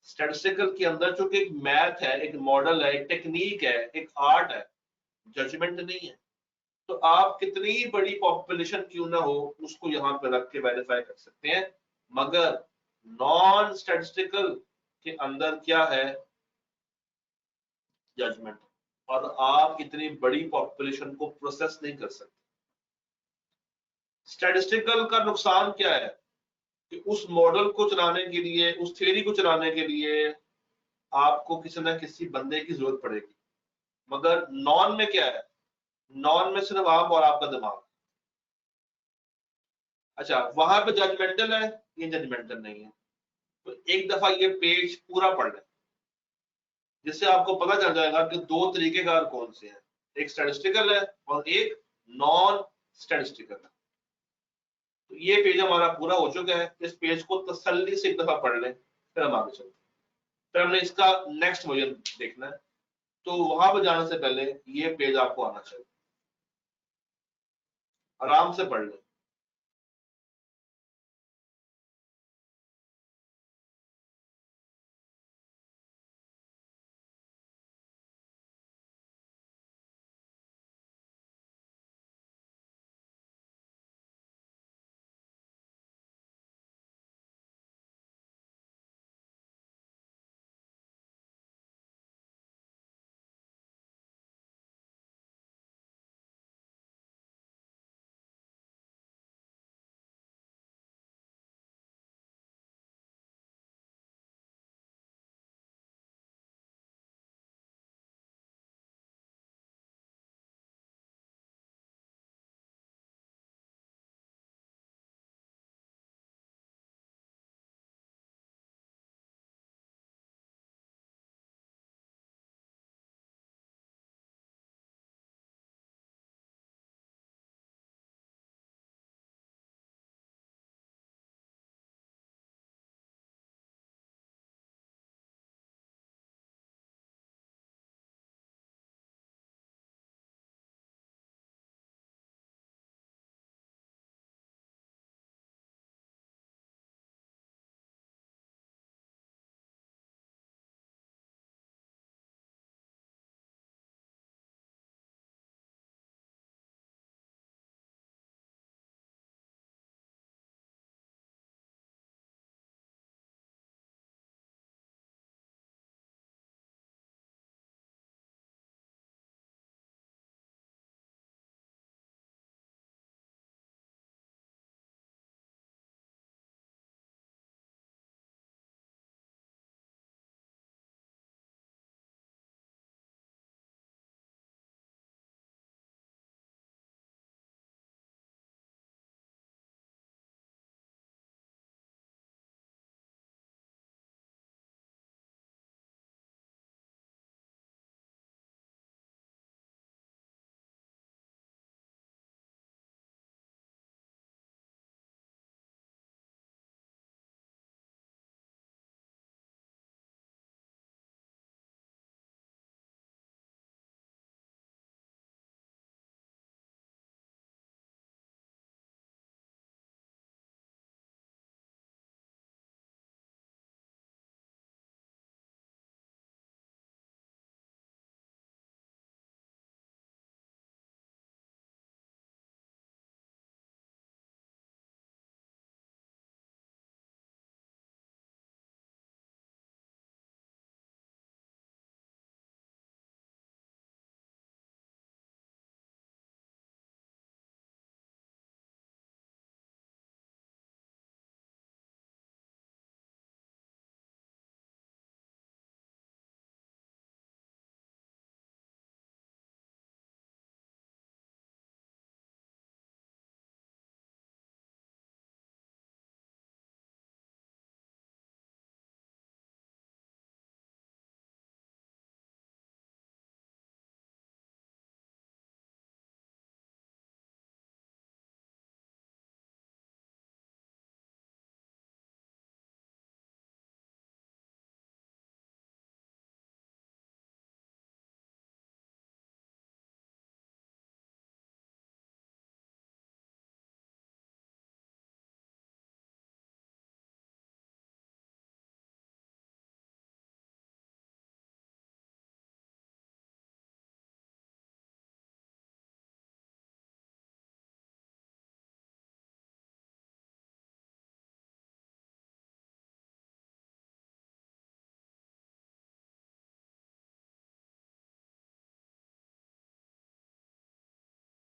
Speaker 1: स्टैटिस्टिकल के अंदर चूंकि एक मैथ है, एक मॉडल है, एक टेक्निक है, एक आर्ट है, जजमेंट नहीं है। तो आप कितनी बड़ी पॉपुलेशन क्यों ना हो, उसको यहाँ पे रख के वेरीफाई कर सकते हैं। मगर नॉन स्टैटिस्टिकल के अंदर क्या है? जजमेंट। और आप इतनी बड़ी पॉपुलेशन को प्रोसेस नहीं कर सकते। स्टैटिस्टिकल का नुकसान क्या है? कि उस मॉडल को चलाने के लिए, उस थ्योरी को चलाने के लिए आपको किसी ना किसी बंदे की जरूरत पड़ेगी। मगर नॉन में क्या है? नॉन में सिर्फ आप और आपका दिमाग। अच्छा, वहां पे जजमेंटल है, ये जजमेंटल नहीं है। तो एक दफा ये पेज पूरा पढ़ लें, जिससे आपको पता चल जाएगा कि दो तरीके कार कौन से हैं। एक स्टैटिस्टिकल है और एक नॉन स्टैटिस्टिकल है। तो ये पेज हमारा पूरा हो चुका है। इस पेज को तसल्ली से एक दफा पढ़ लें, फिर हम आगे चलते हैं। फिर हमने इसका नेक्स्ट वर्जन देखना है। तो वहां पर जाने से पहले ये पेज आपको आना चाहिए, आराम से पढ़ लें।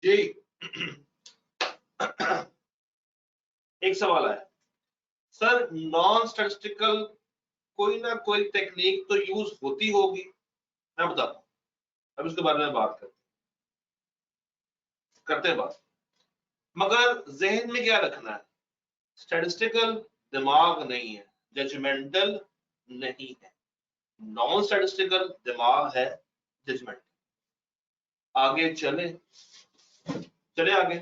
Speaker 1: जी एक सवाल है सर, नॉन स्टैटिस्टिकल कोई ना कोई टेक्निक तो यूज होती होगी, मैं बताता हूँ। अब इसके बारे में बात करते हैं बात, मगर जहन में क्या रखना है, स्टैटिस्टिकल दिमाग नहीं है, जजमेंटल नहीं है। नॉन स्टैटिस्टिकल दिमाग है, जजमेंट। आगे चले आगे,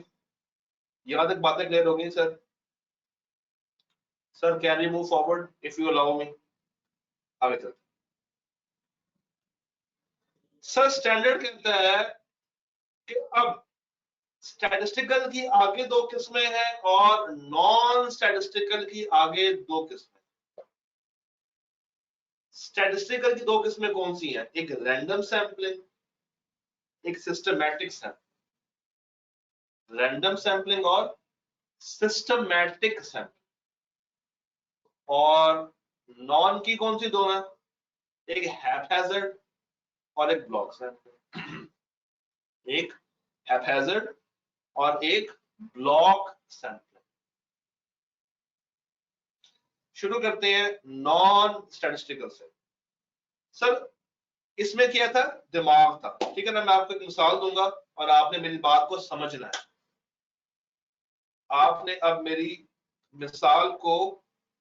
Speaker 1: यहां तक बातें क्लियर हो गई sir? Sir can we move forward if you allow me? आगे चलते। सर स्टैंडर्ड कहता है कि अब स्टैटिस्टिकल की आगे दो किस्में हैं और नॉन स्टैटिस्टिकल की आगे दो किस्में। स्टैटिस्टिकल की दो किस्में कौन सी हैं? एक रैंडम सैंपलिंग, एक सिस्टमैटिक सैंपलिंग। रैंडम सैंपलिंग और सिस्टमैटिक सैंपलिंग। और नॉन की कौन सी दो हैं? एक हैपहैज़र्ड और एक ब्लॉक सैंपलिंग। एक हैपहैज़र्ड और एक ब्लॉक सैंपलिंग। शुरू करते हैं नॉन स्टैटिस्टिकल से। सर इसमें क्या था? दिमाग था, ठीक है ना? मैं आपको एक मिसाल दूंगा और आपने मेरी बात को समझना है। आपने अब मेरी मिसाल को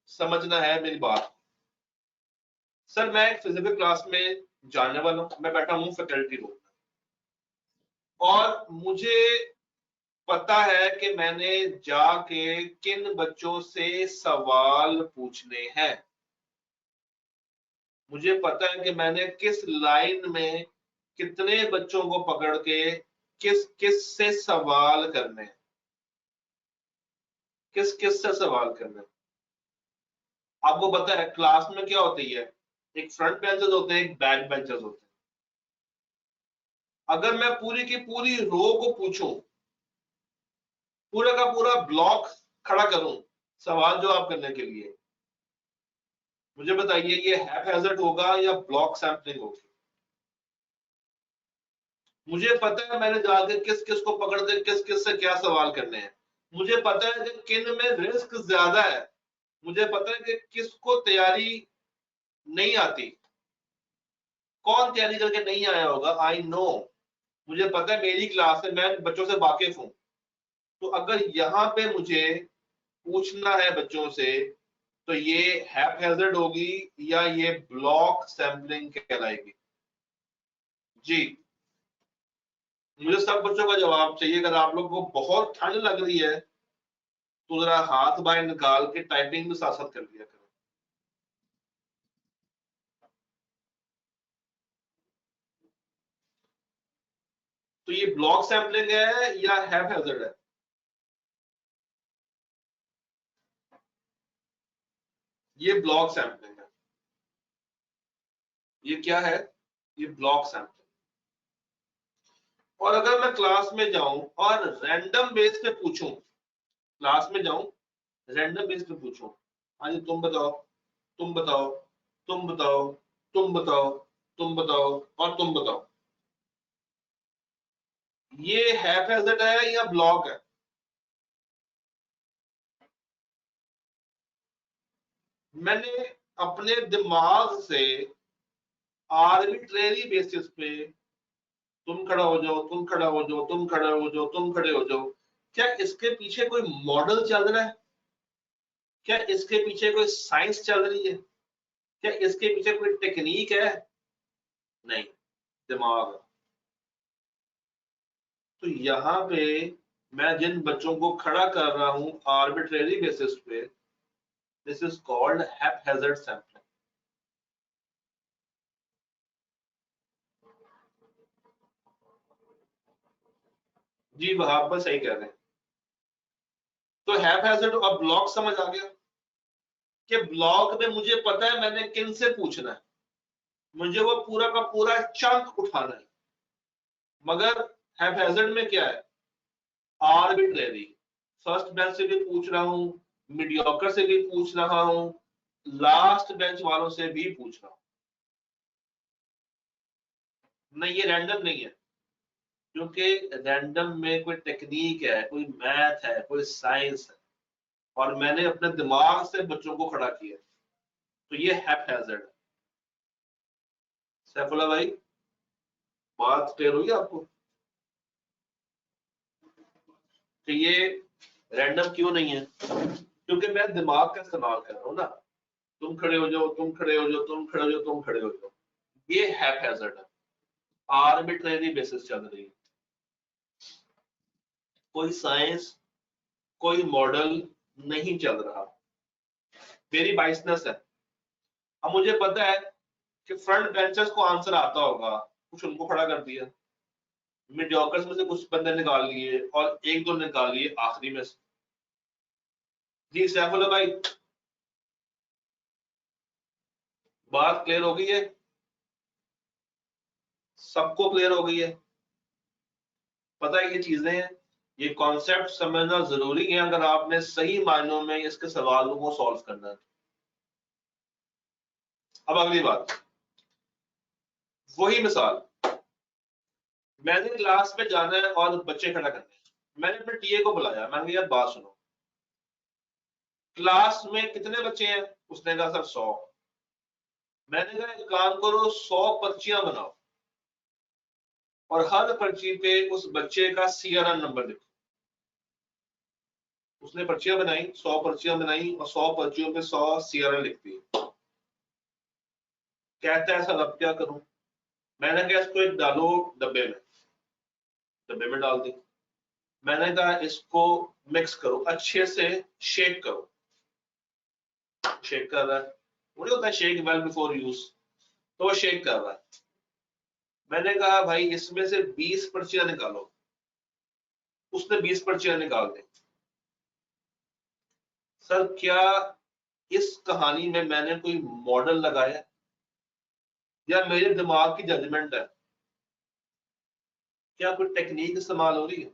Speaker 1: समझना है, मेरी बात। सर मैं एक फिजिकल क्लास में जाने वाला हूं, मैं बैठा हूं फैकल्टी रूम में और मुझे पता है कि मैंने जाके किन बच्चों से सवाल पूछने हैं। मुझे पता है कि मैंने किस लाइन में कितने बच्चों को पकड़ के किस किस से सवाल करने हैं, किस किस से सवाल करने हैं। आपको पता है क्लास में क्या होती है, एक फ्रंट बेंचेस होते हैं, एक बैक बेंचेस होते हैं। अगर मैं पूरी की पूरी रो को पूछूं, पूरा का पूरा ब्लॉक खड़ा करूं सवाल जवाब करने के लिए, मुझे बताइए ये हैपहैज़र्ड होगा या ब्लॉक सैंपलिंग होगी? मुझे पता है मैंने जाके किस किस को पकड़ के किस किस से क्या सवाल करने हैं। मुझे पता है कि किन में रिस्क ज्यादा है। मुझे पता है कि किसको तैयारी नहीं आती, कौन तैयारी करके नहीं आया होगा। आई नो, मुझे पता है मेरी क्लास में मैं बच्चों से वाकिफ हूं। तो अगर यहाँ पे मुझे पूछना है बच्चों से, तो ये हैपहैज़र्ड होगी या ये ब्लॉक सैंपलिंग कहलाएगी? जी मुझे सब बच्चों का जवाब चाहिए। अगर आप लोग को बहुत ठंड लग रही है तो जरा हाथ बाहर निकाल के टाइपिंग भी साथ साथ कर लिया करो। तो ये ब्लॉक सैंपलिंग है या हैपहैज़र्ड है? ये ब्लॉक सैंपलिंग है। ये क्या है? ये ब्लॉक सैंपलिंग। और अगर मैं क्लास में जाऊं और रैंडम बेस पे पूछूं, क्लास में जाऊं रैंडम बेस पे पूछूं, हाँ जी तुम बताओ, तुम बताओ, तुम बताओ, तुम बताओ, तुम बताओ और तुम बताओ, ये हैपहैज़र्ड है या ब्लॉक है? मैंने अपने दिमाग से आर्बिट्रेरी बेसिस पे तुम खड़ा हो जाओ, तुम खड़ा हो जाओ, तुम खड़ा हो जाओ, तुम खड़े हो जाओ, क्या इसके पीछे कोई मॉडल चल रहा है? क्या इसके पीछे कोई साइंस चल रही है? क्या इसके पीछे कोई टेक्निक है? नहीं, दिमाग। तो यहाँ पे मैं जिन बच्चों को खड़ा कर रहा हूं आर्बिट्रेरी बेसिस पे, this is called haphazard sampling. जी वहां पर सही कह रहे हैं। तो हैपहैज़र्ड और ब्लॉक समझ आ गया कि ब्लॉक में मुझे पता है मैंने किन से पूछना है, मुझे वो पूरा का पूरा चंक उठाना है। मगर हैपहैज़र्ड में क्या है? आर्बिट्रेरी। फर्स्ट बेंच से भी पूछ रहा हूं, मीडियोकर से भी पूछ रहा हूं, लास्ट बेंच वालों से भी पूछ रहा हूं। नहीं ये रैंडम नहीं है, क्योंकि रैंडम में कोई टेक्निक है, कोई मैथ है, कोई साइंस है, और मैंने अपने दिमाग से बच्चों को खड़ा किया, तो ये हैपहैज़र्ड है। सैफुल्लाह भाई, बात क्लियर हुई आपको कि ये रैंडम क्यों नहीं है? क्योंकि मैं दिमाग का इस्तेमाल कर रहा हूँ ना। तुम खड़े हो जाओ, तुम खड़े हो जाओ, तुम खड़े हो जाओ, तुम खड़े हो जाओ, ये हैपहैज़र्ड है, आर्बिट्रेरी बेसिस चल रही है। कोई साइंस, कोई मॉडल नहीं चल रहा, मेरी बाइसनेस है। अब मुझे पता है कि फ्रंट बेंचर्स को आंसर आता होगा, कुछ उनको खड़ा कर दिया, मीडियोकर्स में से कुछ बंदे निकाल लिए और एक दो निकाल लिए आखिरी में से। जी सैफुल्लाह भाई, बात क्लियर हो गई है? सबको क्लियर हो गई है? पता है ये चीजें हैं, ये कॉन्सेप्ट समझना जरूरी है अगर आपने सही मायनों में इसके सवालों को सॉल्व करना है। अब अगली बात, वही मिसाल, मैंने क्लास में जाना है और बच्चे खड़ा करने हैं। मैंने अपने टीए को बुलाया, मैंने कहा यार बात सुनो, क्लास में कितने बच्चे हैं? उसने कहा सर 100। मैंने कहा एक काम करो, 100 पर्चियां बनाओ और हर पर्ची पे उस बच्चे का सीआरएन नंबर लिखो। उसने पर्चियां बनाई, 100 पर्चियां बनाई और 100 पर्चियों पे 100 सीआरएन लिख दिए। कहता है सर अब क्या करूं? मैंने कहा इसको एक डालो डब्बे में, डब्बे में डाल दी। मैंने कहा इसको मिक्स करो, अच्छे से शेक करो। शेक कर रहा है, मुझे होता है शेक वेल बिफोर यूज, तो वो शेक कर रहा है। मैंने कहा भाई इसमें से 20 पर्चियां निकालो, उसने 20 पर्चियां निकाल दी। सर क्या इस कहानी में मैंने कोई मॉडल लगाया या मेरे दिमाग की जजमेंट है? क्या कोई टेक्निक इस्तेमाल हो रही है?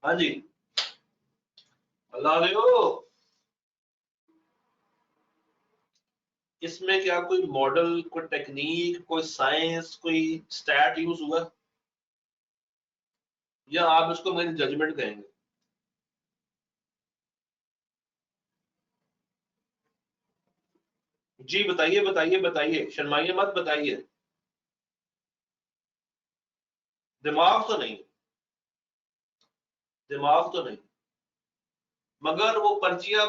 Speaker 1: हाँ जी, अल्लाह हो, इसमें क्या कोई मॉडल, कोई टेक्निक, कोई साइंस, कोई स्टैट यूज हुआ, या आप इसको मेरी जजमेंट कहेंगे? जी बताइए बताइए बताइए, शर्माइए मत, बताइए। दिमाग तो नहीं, दिमाग तो नहीं, मगर वो पर्चियां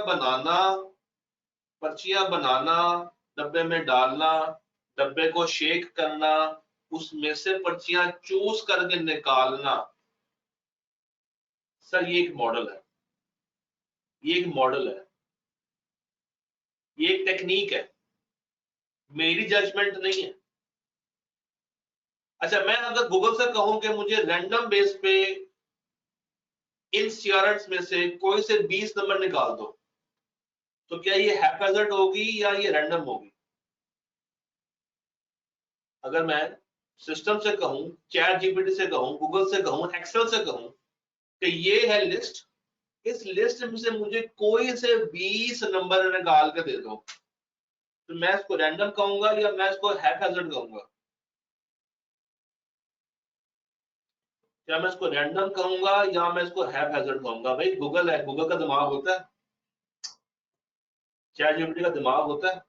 Speaker 1: बनाना, डब्बे में डालना, डब्बे को शेक करना, उसमें से पर्चियां चूज करके निकालना, सर ये एक मॉडल है, ये एक मॉडल है, ये एक टेक्निक है, मेरी जजमेंट नहीं है। अच्छा, मैं अगर गूगल से कहूं कि मुझे रैंडम बेस पे इन सीआरएट्स में से कोई से 20 नंबर निकाल दो, तो क्या ये हैप्पैज़ार्ड होगी या ये रैंडम होगी? अगर मैं सिस्टम से कहूं, चैट जीपीटी से कहूं, गूगल से कहूं, एक्सेल से कहूं कि ये है लिस्ट, इस लिस्ट में से मुझे कोई से 20 नंबर निकाल के दे दो, तो मैं इसको रैंडम कहूंगा या मैं इसको हैप्पैज़ार्ड कहूंगा? क्या मैं इसको रैंडम कहूंगा या मैं इसको हैप्पैज़ार्ड कहूंगा? भाई गूगल है, गूगल का दिमाग होता है, चैट जीपीटी का दिमाग होता है।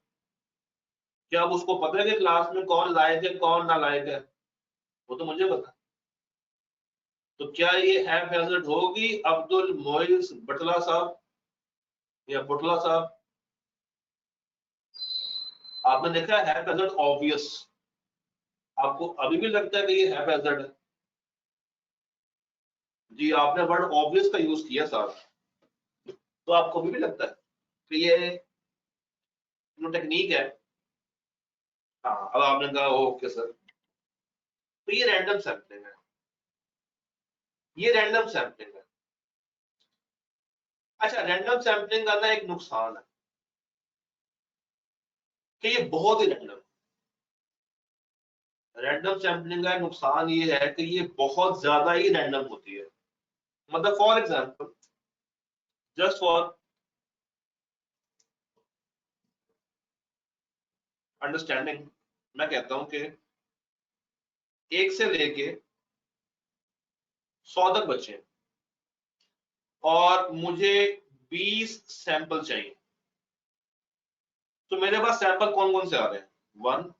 Speaker 1: क्या अब उसको पता है कि क्लास में कौन लायक है कौन ना लायक है? वो तो मुझे पता। तो क्या ये हैप्पैज़ार्ड होगी अब्दुल मोइज बटला साहब या बुटला साहब? आपने देखा है हैप्पैज़ार्ड ऑब्वियस, आपको अभी भी लगता है कि ये हैप्पैज़ार्ड है? जी आपने वर्ड ऑब्वियस का यूज किया साहब, तो आपको अभी भी लगता है कि ये जो टेक्निक है? हाँ, अब आपने कहा ओके सर, तो ये रैंडम सैम्पलिंग है, ये रैंडम सैम्पलिंग है। अच्छा, रैंडम सैम्पलिंग का ना एक नुकसान है कि ये बहुत ही रैंडम सैम्पलिंग का नुकसान ये है कि ये बहुत ज्यादा ही रैंडम होती है। मतलब for example, just for understanding, मैं कहता हूं कि 1 से लेके 100 तक बचे और मुझे 20 सैंपल चाहिए, तो मेरे पास सैंपल कौन कौन से आ रहे हैं? 1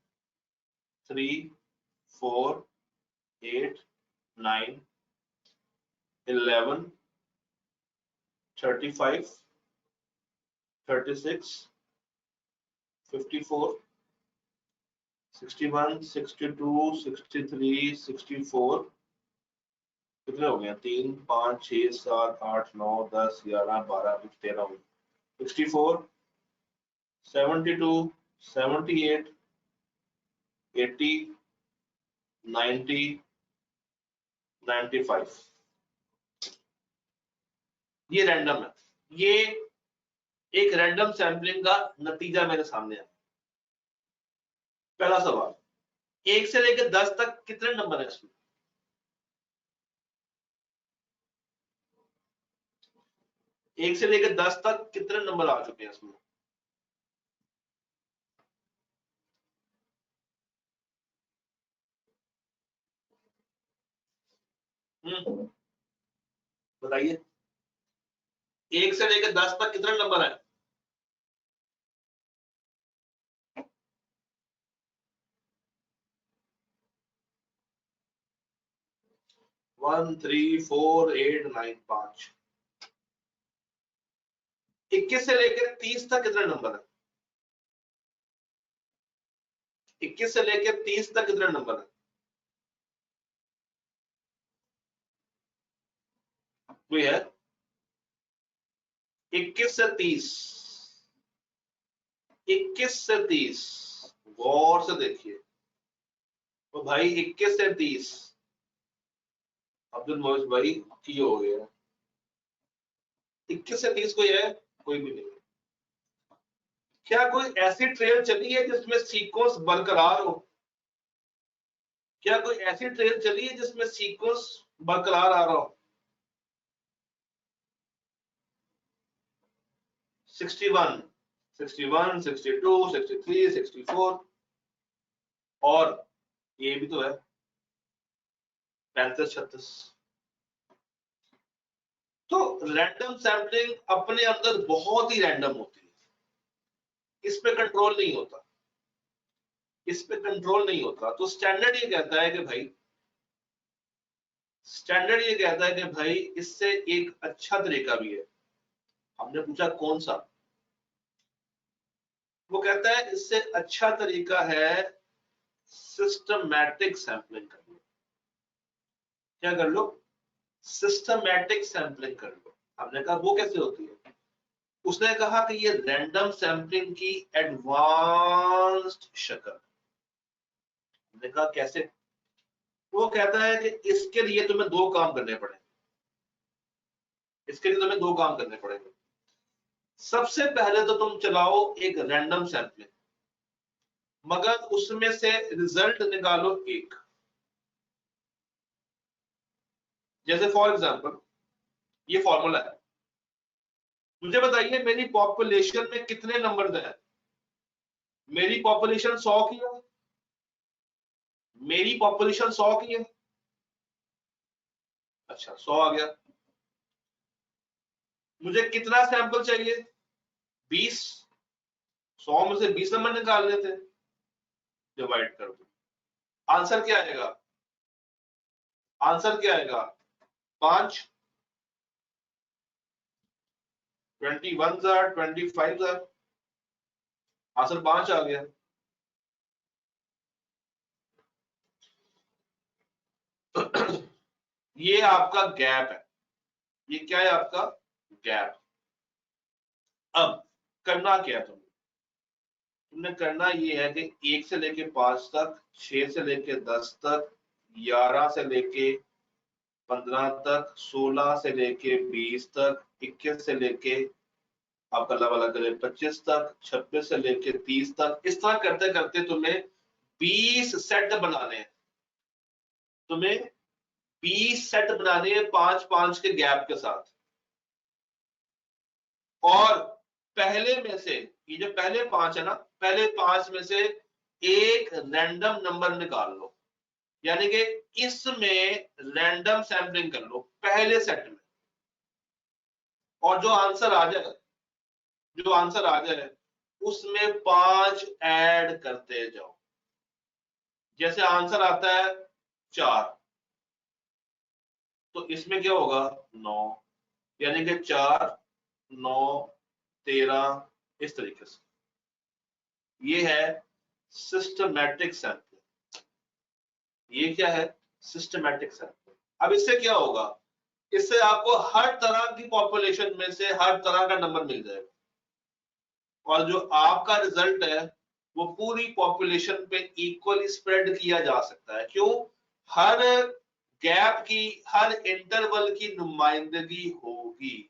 Speaker 1: 3 4 8 9 11 35 36 54 61 62 63 64, कितने हो गए? 3 5 6 7 8 9 10 11 12 13 64 72 78 80 90 95। ये रैंडम है, ये एक रैंडम सैंपलिंग का नतीजा मेरे सामने है। पहला सवाल, 1 से लेकर 10 तक कितने नंबर है इसमें? 1 से लेकर 10 तक कितने नंबर आ चुके हैं इसमें? बताइए, 1 से लेकर 10 तक कितने नंबर है? 1 3 4 8 9 5। 21 से लेकर 30 तक कितने नंबर है? 21 से लेकर 30 तक कितने नंबर है? कोई है? 21 से 30, 21 से 30, गौर से देखिए तो भाई 21 से 30, अब्दुल मोइज भाई की हो गया। 21 से 30 कोई है? कोई भी नहीं। क्या कोई ऐसी ट्रेल चली है जिसमें सीक्वेंस बरकरार हो? क्या कोई ऐसी ट्रेल चली है जिसमें सीक्वेंस बरकरार आ रहा हो? 61 61 62 63 64, और ये भी तो है 35 36। तो रैंडम सैम्पलिंग अपने अंदर बहुत ही रैंडम होती है, इस पे कंट्रोल नहीं होता, इस पे कंट्रोल नहीं होता। तो स्टैंडर्ड ये कहता है कि भाई, स्टैंडर्ड ये कहता है कि भाई इससे एक अच्छा तरीका भी है। हमने पूछा कौन सा? वो कहता है इससे अच्छा तरीका है सिस्टमैटिक सैंपलिंग कर लो। क्या कर लो? सिस्टमैटिक सैंपलिंग कर लो। हमने कहा वो कैसे होती है? उसने कहा कि ये रैंडम सैंपलिंग की एडवांस्ड शक्ल। हमने कहा कैसे? वो कहता है कि इसके लिए तुम्हें दो काम करने पड़ेंगे, इसके लिए तुम्हें दो काम करने पड़ेंगे। सबसे पहले तो तुम चलाओ एक रैंडम सैंपलिंग, मगर उसमें से रिजल्ट निकालो एक। जैसे फॉर एग्जांपल ये फॉर्मूला है, मुझे बताइए मेरी पॉपुलेशन में कितने नंबर है? मेरी पॉपुलेशन 100 की है, मेरी पॉपुलेशन 100 की है। अच्छा 100 आ गया, मुझे कितना सैंपल चाहिए? 20। 100 में से 20 नंबर निकालने थे, डिवाइड कर दो। आंसर क्या आएगा? आंसर क्या आएगा? 5। 21 25 आंसर 5 आ गया। ये आपका गैप है, ये क्या है आपका? गैप। अब करना क्या है तुमने करना ये है कि 1 से लेके 5 तक, 6 से लेके 10 तक, 11 से लेके 15 तक, 16 से लेके 20 तक, 21 से लेके आपका लेवल अगर 25 तक, 26 से लेके 30 तक, इस तरह करते करते तुम्हें 20 सेट बनाने हैं। तुम्हें 20 सेट बनाने हैं 5-5 के गैप के साथ। और पहले में से, ये जो पहले 5 है ना, पहले 5 में से एक रैंडम नंबर निकाल लो, यानी कि इसमें रैंडम सैंपलिंग कर लो पहले सेट में, और जो आंसर आ जाए उसमें 5 ऐड करते जाओ। जैसे आंसर आता है 4, तो इसमें क्या होगा 9, यानी कि 4 9 13, इस तरीके से। ये है सिस्टमैटिक सैंपलिंग। ये क्या है? Systematic sampling. अब इससे क्या होगा? इससे आपको हर तरह की पॉपुलेशन में से हर तरह का नंबर मिल जाएगा, और जो आपका रिजल्ट है वो पूरी पॉपुलेशन पे इक्वली स्प्रेड किया जा सकता है। क्यों? हर गैप की, हर इंटरवल की नुमाइंदगी होगी,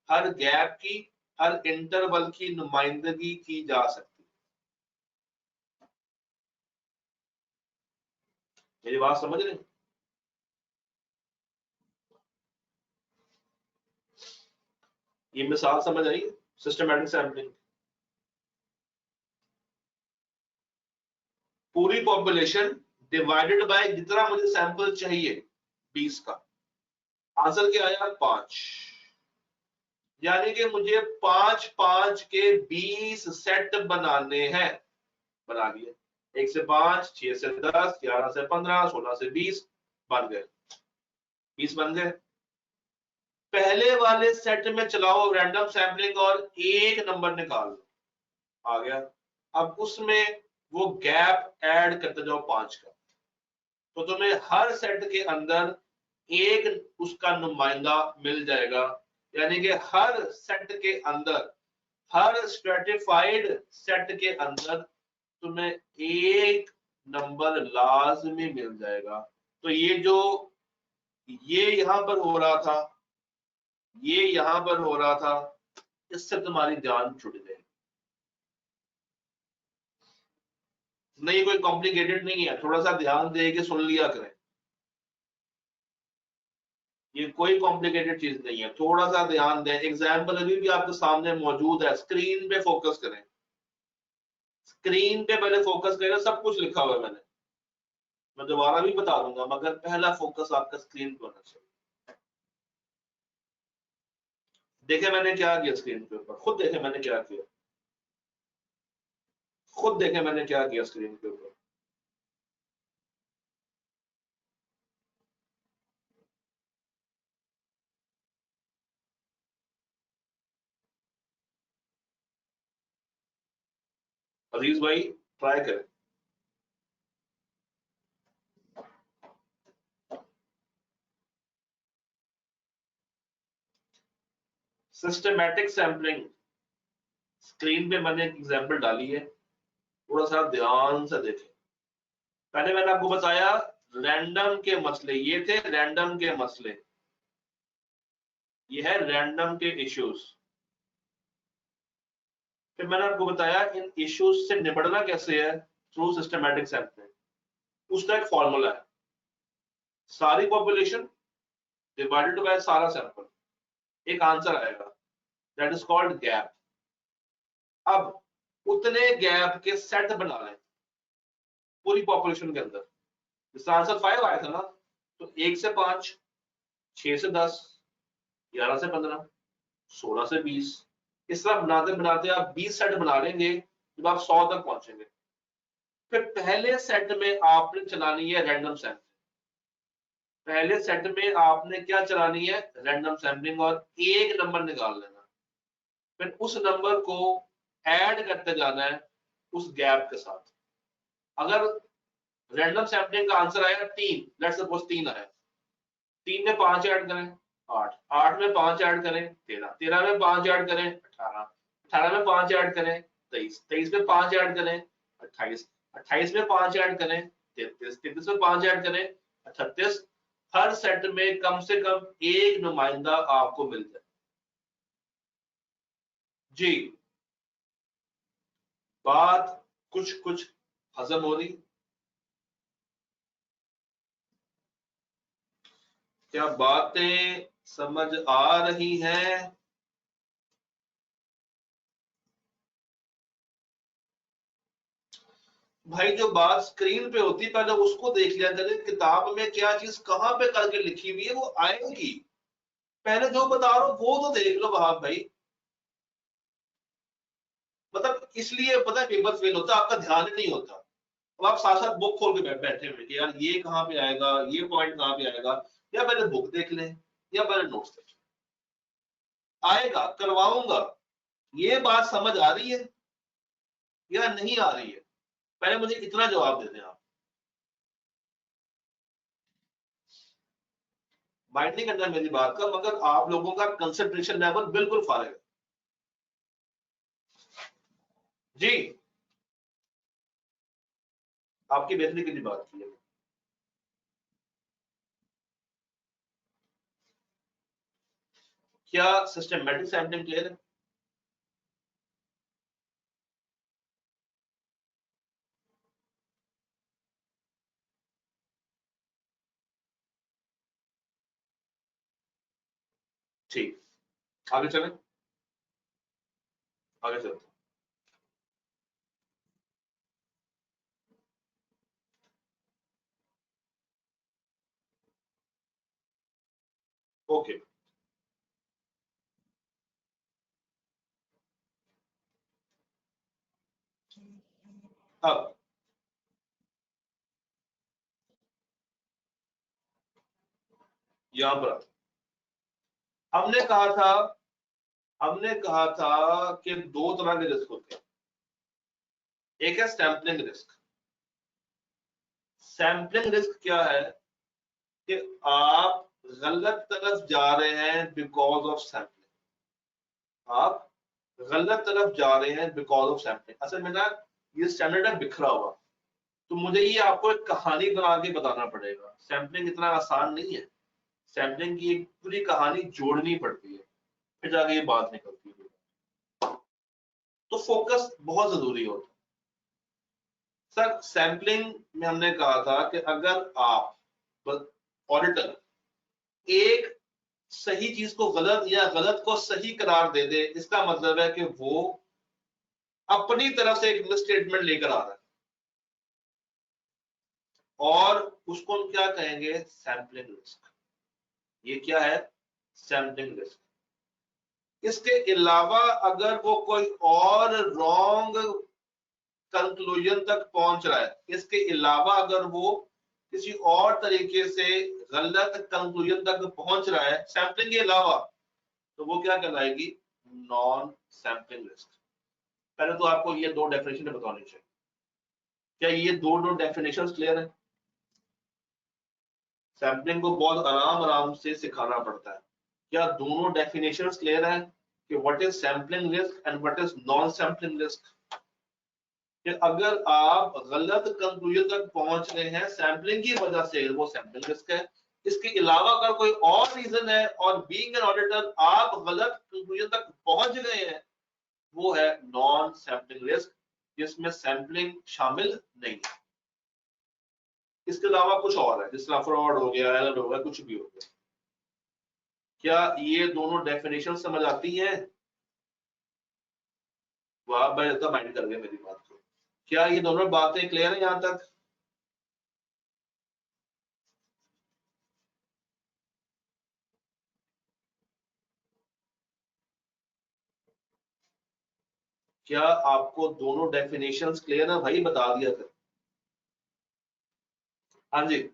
Speaker 1: हर गैप की, हर इंटरवल की नुमाइंदगी की जा सकती है। मेरी बात समझ रहे हैं? ये मिसाल समझ आई सिस्टमैटिक सैंपलिंग? पूरी पॉपुलेशन डिवाइडेड बाय जितना मुझे सैंपल चाहिए 20 का, आंसर क्या आया 5, यानी कि मुझे 5 के 20 सेट बनाने हैं। बना लिए, 1 से 5, 6 से 10, 11 से 15, 16 से 20 बन गए, 20 बन गए। पहले वाले सेट में चलाओ रैंडम सैंपलिंग और एक नंबर निकाल लो, आ गया। अब उसमें वो गैप ऐड करते जाओ 5 का, तो तुम्हें हर सेट के अंदर एक उसका नुमाइंदा मिल जाएगा, यानी कि हर सेट के अंदर, हर स्ट्रेटिफाइड सेट के अंदर तुम्हें एक नंबर लाजमी मिल जाएगा। तो ये जो ये यहां पर हो रहा था, ये यहां पर हो रहा था, इससे तुम्हारी ध्यान छुट गई। नहीं, कोई कॉम्प्लिकेटेड नहीं है, थोड़ा सा ध्यान दे के सुन लिया करें। ये कोई कॉम्प्लिकेटेड चीज नहीं है, थोड़ा सा ध्यान दें। एग्जाम्पल अभी भी आपके सामने मौजूद है, स्क्रीन पे फोकस करें, स्क्रीन पे पहले फोकस करें। सब कुछ लिखा हुआ है मैंने, मैं दोबारा भी बता दूंगा, मगर पहला फोकस आपका स्क्रीन पे होना चाहिए। देखे मैंने क्या किया स्क्रीन के ऊपर, खुद देखे मैंने क्या किया, खुद देखे मैंने क्या किया स्क्रीन के ऊपर। अजीज भाई ट्राई करें। सिस्टमैटिक सैंपलिंग, स्क्रीन पे मैंने एक एग्जांपल डाली है, थोड़ा सा ध्यान से देखें। पहले मैंने आपको बताया रैंडम के मसले, ये थे रैंडम के मसले, ये है रैंडम के इश्यूज। फिर मैंने आपको बताया इन इश्यूज से निपटना कैसे है, थ्रू सिस्टमैटिक सैंपलिंग। उसका एक फॉर्मूला है, सारी पॉपुलेशन डिवाइडेड बाय सारा सैंपल, एक आंसर आएगा, दैट इज कॉल्ड गैप। अब उतने गैप के सेट बना लें पूरी पॉपुलेशन के अंदर। इसका आंसर 5 आया था ना, तो 1 से 5, 6 से 10, 11 से 15, 16 से 20, इस तरह बनाते बनाते आप 20 सेट बना लेंगे, जब आप 100 तक पहुंचेंगे। फिर पहले सेट में आपने चलानी है रैंडम सैंपलिंग, पहले सेट में आपने क्या चलानी है, रैंडम सैंपलिंग, और एक नंबर निकाल लेना। फिर उस नंबर को ऐड करते जाना है उस गैप के साथ। अगर रैंडम सैंपलिंग का आंसर आया 3, लेट्स सपोज 3 आया, 3 में 5 ऐड करें 8, 8 में 5 ऐड करें 13, 13 में 5 ऐड करें 18, 18 में 5 ऐड करें 23, 23 में 5 ऐड करें 28, 28 में 5 ऐड करें 33, 33 में 5 ऐड करें 38। हर सेट में कम से कम एक नुमाइंदा आपको मिल जाए। जी, बात कुछ कुछ हजम हो रही? क्या बातें समझ आ रही हैं? भाई जो बात स्क्रीन पे होती पहले उसको देख लिया करें, किताब में क्या चीज कहाँ पे करके लिखी हुई है वो आएगी, पहले जो बता रहा हूं वो तो देख लो वहां भाई। मतलब इसलिए पता है पेपर फेल होता है, आपका ध्यान ही नहीं होता। अब आप साथ साथ बुक खोल के बैठे हुए कि यार ये कहाँ पे आएगा, ये पॉइंट कहाँ पे आएगा, या पहले बुक देख लें या पहले नोट्स देख लें। आएगा, करवाऊंगा, ये बात समझ आ रही है या नहीं आ रही है, पहले मुझे इतना जवाब दे दें आप। माइंड नहीं करना मेरी बात का, मगर आप लोगों का कंसंट्रेशन लेवल बिल्कुल फारिग है जी। आपकी बेहतरी की बात की है। क्या सिस्टमेटिक सैम्पलिंग क्लियर है? ठीक, आगे चलें, आगे चलते ओके। अब यहां पर हमने कहा था कि दो तरह के रिस्क होते हैं। एक है सैम्पलिंग रिस्क। सैम्पलिंग रिस्क क्या है कि आप गलत तरफ जा रहे हैं बिकॉज ऑफ सैम्पलिंग। आप गलत तरफ जा रहे हैं बिकॉज ऑफ सैम्पलिंग। असल में ना ये स्टैंडर्ड है बिखरा हुआ, तो मुझे ये आपको एक कहानी बना के बताना पड़ेगा। सैम्पलिंग इतना आसान नहीं है, सैम्पलिंग की एक पूरी कहानी जोड़नी पड़ती है, फिर जाके ये बात निकलती है। तो फोकस बहुत जरूरी होता है सर। सैम्पलिंग में हमने कहा था कि अगर आप ऑडिटर एक सही चीज को गलत या गलत को सही करार दे दे, इसका मतलब है कि वो अपनी तरफ से एक स्टेटमेंट लेकर आ रहा है, और उसको हम क्या कहेंगे, सैम्पलिंग रिस्क। ये क्या है, सैम्पलिंग रिस्क। इसके अलावा अगर वो कोई और रॉन्ग कंक्लूजन तक पहुंच रहा है, इसके अलावा अगर वो किसी और तरीके से गलत कंक्लूजन तक पहुंच रहा है सैम्पलिंग के अलावा, तो वो क्या कहलाएगी, नॉन सैम्पलिंग रिस्क। पहले तो आपको ये दो डेफिनेशन बतानी चाहिए। क्या ये दो डेफिनेशन क्लियर है? सैम्पलिंग को बहुत आराम आराम से सिखाना पड़ता है। क्या दोनों डेफिनेशन क्लियर है कि what is sampling risk and what is non sampling risk? कि अगर आप गलत कंक्लूजन तक पहुंच रहे हैं सैम्पलिंग की वजह से, वो सैम्पलिंग रिस्क है। इसके अलावा अगर कोई और रीजन है और बीइंग एन ऑडिटर आप गलत कंक्लूजन तक पहुंच गए हैं, वो है नॉन सैम्पलिंग रिस्क, जिसमें सैम्पलिंग शामिल नहीं है। इसके अलावा कुछ और है, जिस तरह फ्रॉड हो गया, एरर हो गया, कुछ भी हो गया। क्या ये दोनों डेफिनेशन समझ आती हैं? वाह भाई, इतना माइंड कर गए मेरी बात को। क्या ये दोनों बातें क्लियर है यहां तक? क्या आपको दोनों डेफिनेशंस क्लियर है भाई, बता दिया था। हाँ जी।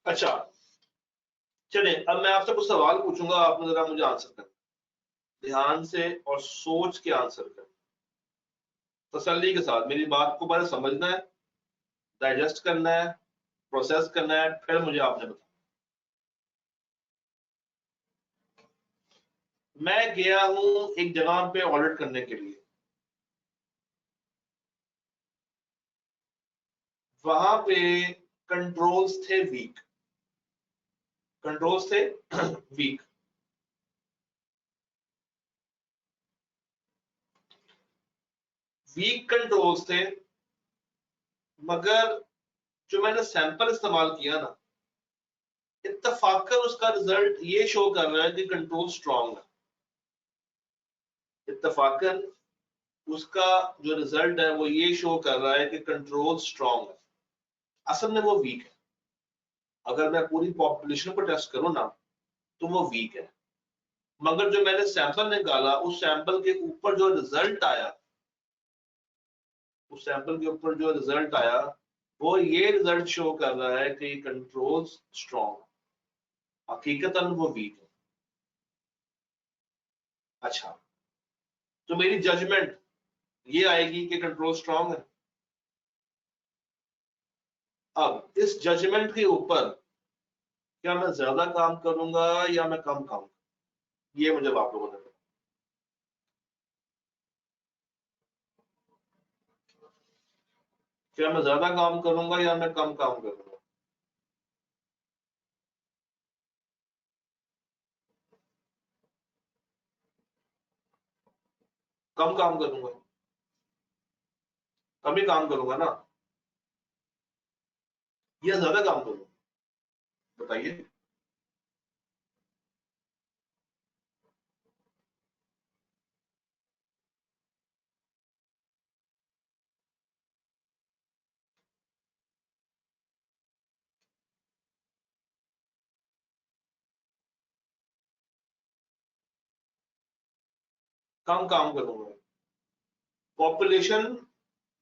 Speaker 1: अच्छा, चलिए अब मैं आपसे कुछ सवाल पूछूंगा, आपने जरा मुझे आंसर करना, ध्यान से और सोच के आंसर करना, तसल्ली के साथ मेरी बात को पहले समझना है, डाइजेस्ट करना है, प्रोसेस करना है, फिर मुझे आपने बताया। मैं गया हूं एक जगह पे ऑडिट करने के लिए, वहां पे कंट्रोल्स थे वीक, कंट्रोल्स थे वीक। वीक कंट्रोल्स थे, मगर जो मैंने सैंपल इस्तेमाल किया ना, इत्तफाकन उसका रिजल्ट ये शो कर रहा है कि कंट्रोल स्ट्रांग है। इत्तफाकन उसका जो रिजल्ट है वो ये शो कर रहा है कि कंट्रोल स्ट्रांग है, असल में वो वीक है। अगर मैं पूरी पॉपुलेशन को टेस्ट करूं ना तो वो वीक है, मगर जो मैंने सैंपल निकाला उस सैंपल के ऊपर जो रिजल्ट आया, उस सैंपल के ऊपर जो रिजल्ट आया वो ये रिजल्ट शो कर रहा है कि कंट्रोल स्ट्रांग, हकीकतन वो वीक है। अच्छा, तो मेरी जजमेंट ये आएगी कि कंट्रोल स्ट्रांग है। अब इस जजमेंट के ऊपर क्या मैं ज्यादा काम करूंगा या मैं कम काम, ये मुझे आप लोगों ने, क्या मैं ज्यादा काम करूंगा या मैं कम काम करूंगा? कम काम करूंगा, कम ही काम करूंगा ना, या ज्यादा काम करूंगा? बताइए। कम काम करूंगा। पॉपुलेशन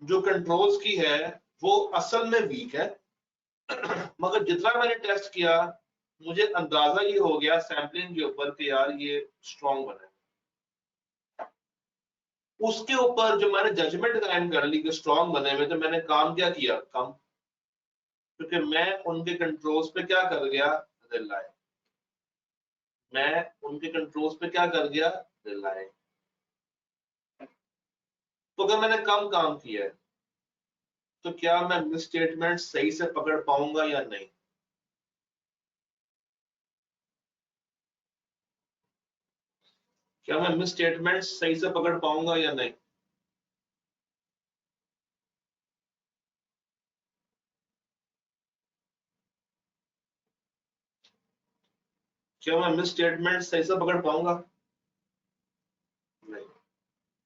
Speaker 1: जो कंट्रोल्स की है वो असल में वीक है, मगर जितना मैंने टेस्ट किया मुझे अंदाजा ये हो गया सैंपलिंग के ऊपर कि यार ये स्ट्रांग बना है। उसके ऊपर जो मैंने जजमेंट कायम कर ली कि स्ट्रांग बने हुए, तो मैंने काम क्या किया? कम, क्योंकि मैं उनके कंट्रोल्स पे क्या कर गया? रिलाय। मैं उनके कंट्रोल्स पे क्या कर गया? रिलाय। तो अगर मैंने कम काम किया है तो क्या मैं मिस स्टेटमेंट सही से पकड़ पाऊंगा या नहीं? क्या मैं मिस स्टेटमेंट सही से पकड़ पाऊंगा या नहीं? क्या मैं मिस स्टेटमेंट सही से पकड़ पाऊंगा? नहीं।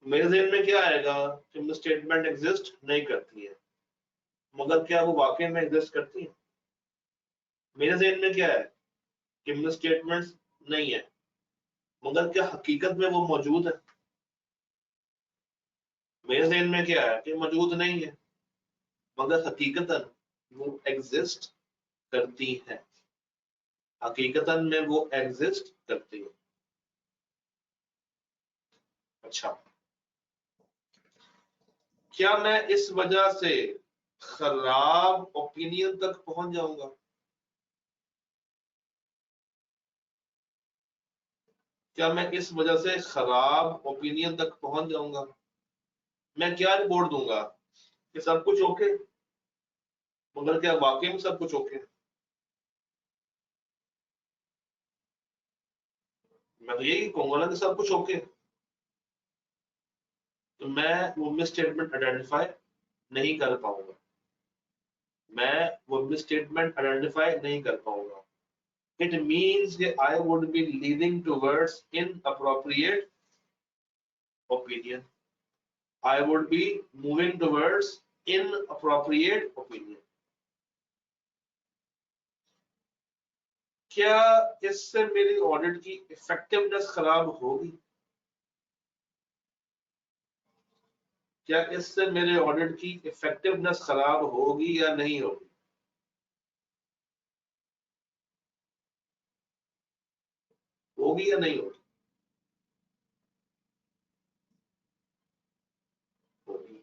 Speaker 1: मेरे जहन में क्या आएगा कि मिस स्टेटमेंट एग्जिस्ट नहीं करती है, मगर क्या वो वाकई में एग्जिस्ट करती है? मेरे जहन में क्या है कि मिस स्टेटमेंट्स नहीं है, मगर क्या हकीकत में वो मौजूद है? मेरे जहन में क्या है कि मौजूद नहीं है, मगर हकीकतन वो एग्जिस्ट करती है। हकीकतन में वो एग्जिस्ट करती है। अच्छा, क्या मैं इस वजह से खराब ओपिनियन तक पहुंच जाऊंगा? क्या मैं इस वजह से खराब ओपिनियन तक पहुंच जाऊंगा? मैं क्या रिपोर्ट दूंगा कि सब कुछ ओके, मगर क्या वाकई में सब कुछ ओके? मैं तो यही कहूंगा ना कि सब कुछ ओके। तो मैं वो मिस स्टेटमेंट आइडेंटिफाई नहीं कर पाऊंगा, मैं वो मिस स्टेटमेंट आइडेंटिफाई नहीं कर पाऊंगा। इट मीन्स कि I would be leading towards inappropriate opinion, I would be moving towards inappropriate opinion. क्या इससे मेरी ऑडिट की इफेक्टिवनेस खराब होगी? क्या इससे मेरे ऑडिट की इफेक्टिवनेस खराब होगी या नहीं होगी? होगी या नहीं होगी? होगी।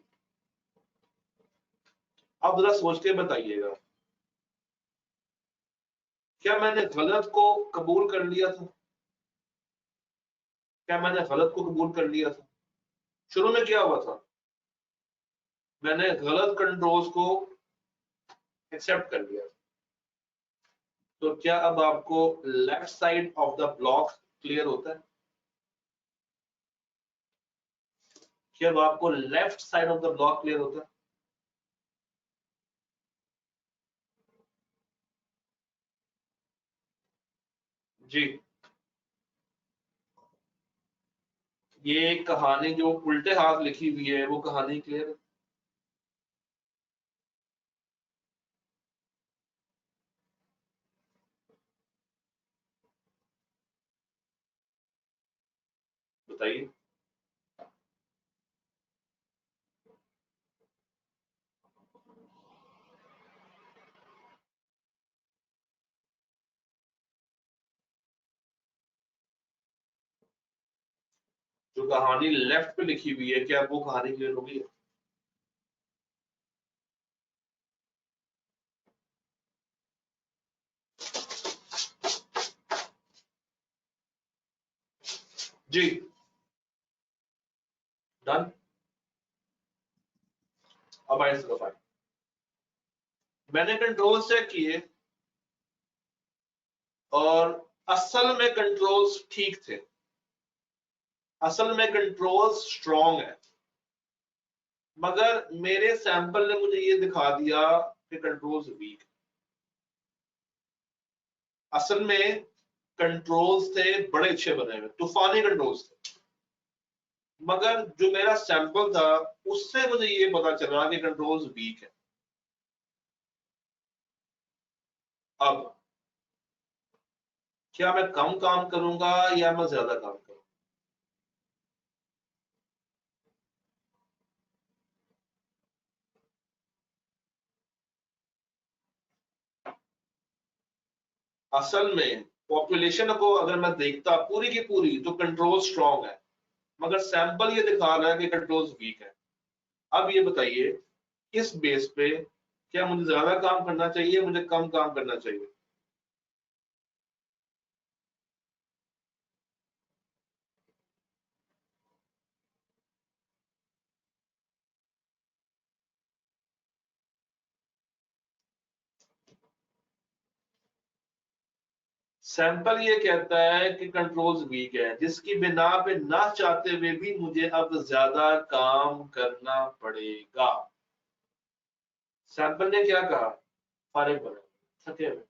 Speaker 1: अब जरा सोच के बताइएगा, क्या मैंने गलत को कबूल कर लिया था? क्या मैंने गलत को कबूल कर लिया था? शुरू में क्या हुआ था? मैंने गलत कंट्रोल्स को एक्सेप्ट कर लिया। तो क्या अब आपको left side of the block clear होता है? क्या अब आपको left side of the block clear होता है? जी, ये कहानी जो उल्टे हाथ लिखी हुई है वो कहानी क्लियर है? बताइए। जो कहानी लेफ्ट पे लिखी हुई है क्या वो कहानी क्लियर होगी? जी, डन। अब आइए इसको फाइंड। मैंने कंट्रोल चेक किए और असल में कंट्रोल्स ठीक थे, असल में कंट्रोल स्ट्रॉन्ग है, मगर मेरे सैंपल ने मुझे ये दिखा दिया कि कंट्रोल्स वीक। असल में कंट्रोल्स थे बड़े अच्छे बने हुए, तूफानी कंट्रोल्स थे, मगर जो मेरा सैंपल था उससे मुझे ये पता चला कि कंट्रोल्स वीक है। अब क्या मैं कम काम करूंगा या मैं ज्यादा काम करूंगा? असल में पॉपुलेशन को अगर मैं देखता पूरी की पूरी तो कंट्रोल स्ट्रॉन्ग है, मगर सैंपल ये दिखा रहा है कि कंट्रोल्स वीक है। अब ये बताइए किस बेस पे, क्या मुझे ज्यादा काम करना चाहिए, मुझे कम काम करना चाहिए? सैंपल ये कहता है कि कंट्रोल्स वीक है, जिसकी बिना पे ना चाहते हुए भी मुझे अब ज्यादा काम करना पड़ेगा। सैंपल ने क्या कहा? फारिग बना, थके हुए।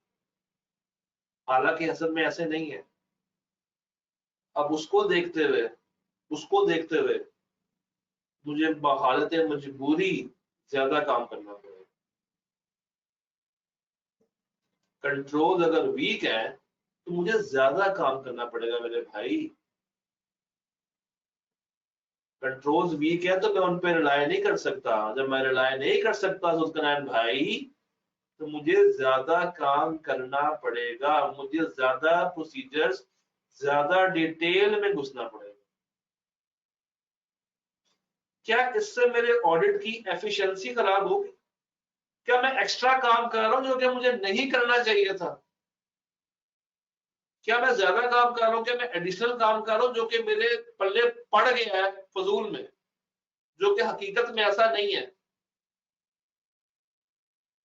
Speaker 1: हालांकि असल में ऐसे नहीं है। अब उसको देखते हुए मुझे हालत मजबूरी ज्यादा काम करना पड़ेगा। कंट्रोल अगर वीक है तो मुझे ज्यादा काम करना पड़ेगा मेरे भाई। कंट्रोल्स वीक है तो मैं उन पर रिलाय नहीं कर सकता, जब मैं रिलाय नहीं कर सकता तो उसका नाम भाई, तो मुझे ज्यादा काम करना पड़ेगा, मुझे ज्यादा प्रोसीजर्स, ज्यादा डिटेल में घुसना पड़ेगा। क्या इससे मेरे ऑडिट की एफिशिएंसी खराब होगी? क्या मैं एक्स्ट्रा काम कर रहा हूं जो कि मुझे नहीं करना चाहिए था? क्या मैं ज्यादा काम कर रहा हूं, क्या मैं एडिशनल काम कर रहा हूं जो कि मेरे पल्ले पड़ गया है फजूल में, जो कि हकीकत में ऐसा नहीं है?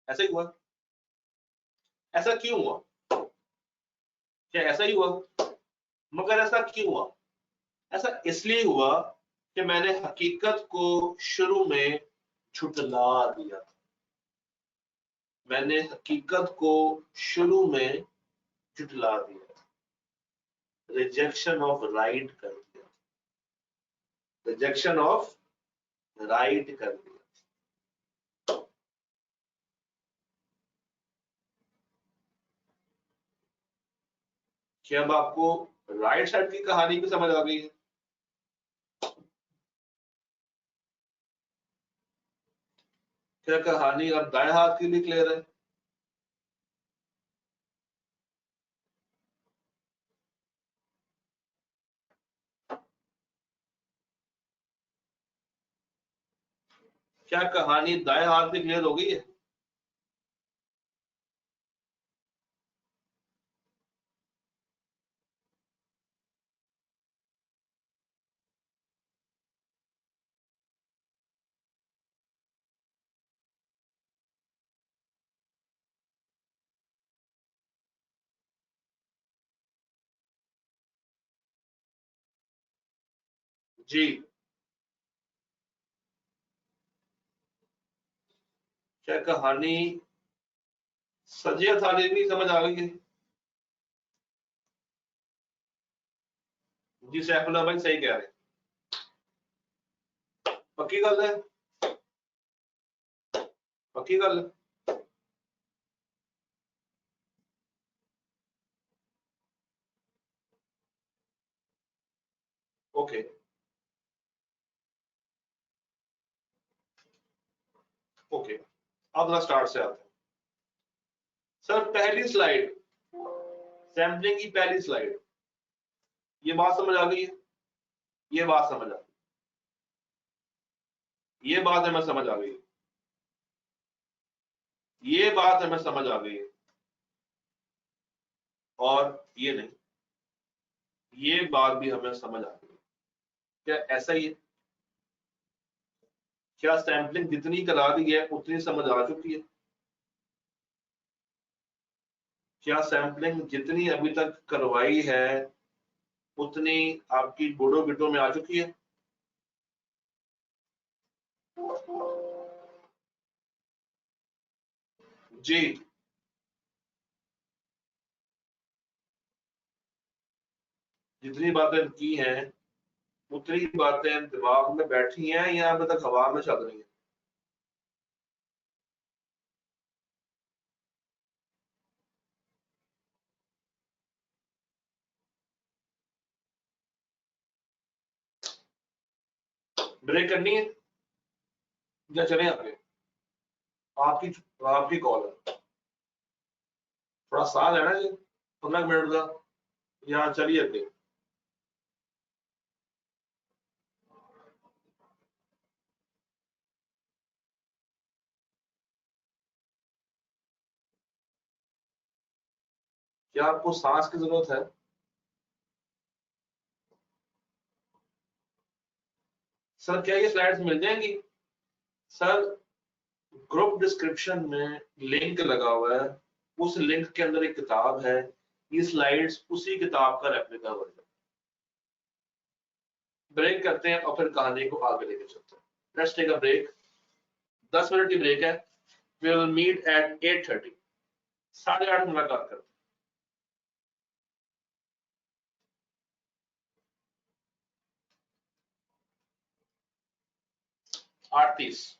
Speaker 1: ऐसा ही हुआ। ऐसा क्यों हुआ? क्या ऐसा ही हुआ? मगर ऐसा क्यों हुआ? ऐसा इसलिए हुआ कि मैंने हकीकत को शुरू में झुटला दिया था। मैंने हकीकत को शुरू में झुटला दिया था, रिजेक्शन ऑफ राइट कर दिया, रिजेक्शन ऑफ राइट कर दिया। क्या अब आपको राइट साइड की कहानी भी समझ आ गई है? क्या कहानी अब दाएं हाथ की भी क्लियर है? क्या कहानी दाएं हाथ की क्लियर हो गई है? जी, क्या कहानी सजिया थाली भी समझ आ गई है? जी सैफुल्ला भाई सही कह रहे हैं। पक्की गल है, पक्की गल है। ओके, ओके, अब जरा स्टार्ट से आते हैं। सर पहली स्लाइड, सैम्पलिंग की पहली स्लाइड, ये बात समझ आ गई है? ये बात समझ आ गई, ये बात हमें समझ आ गई, ये बात हमें समझ आ गई है। और ये नहीं, ये बात भी हमें समझ आ गई। क्या ऐसा ही है? क्या सैम्पलिंग जितनी करा दी है उतनी समझ आ चुकी है? क्या सैम्पलिंग जितनी अभी तक करवाई है उतनी आपकी बोडो बिटो में आ चुकी है? जी, जितनी बातें की हैं उतनी बातें दिमाग में बैठी हैं या अभी तक हवा में चल रही हैं? ब्रेक करनी है या चले आगे? आपकी आपकी कॉल है, थोड़ा साथ है ना जी, 15 मिनट का, या चलिए आगे? क्या आपको सांस की जरूरत है? सर क्या ये स्लाइड्स मिल जाएंगी? सर ग्रुप डिस्क्रिप्शन में लिंक लगा हुआ है, उस लिंक के अंदर एक किताब है, ये स्लाइड्स उसी किताब का रेप्लिका वर्जन। ब्रेक करते हैं और फिर कहानी को आगे लेके चलते हैं। Let's take a break, 10 minute की ब्रेक है। वी विल मीट एट 8:30, 8:30 मुलाकात करते हैं। 8:30।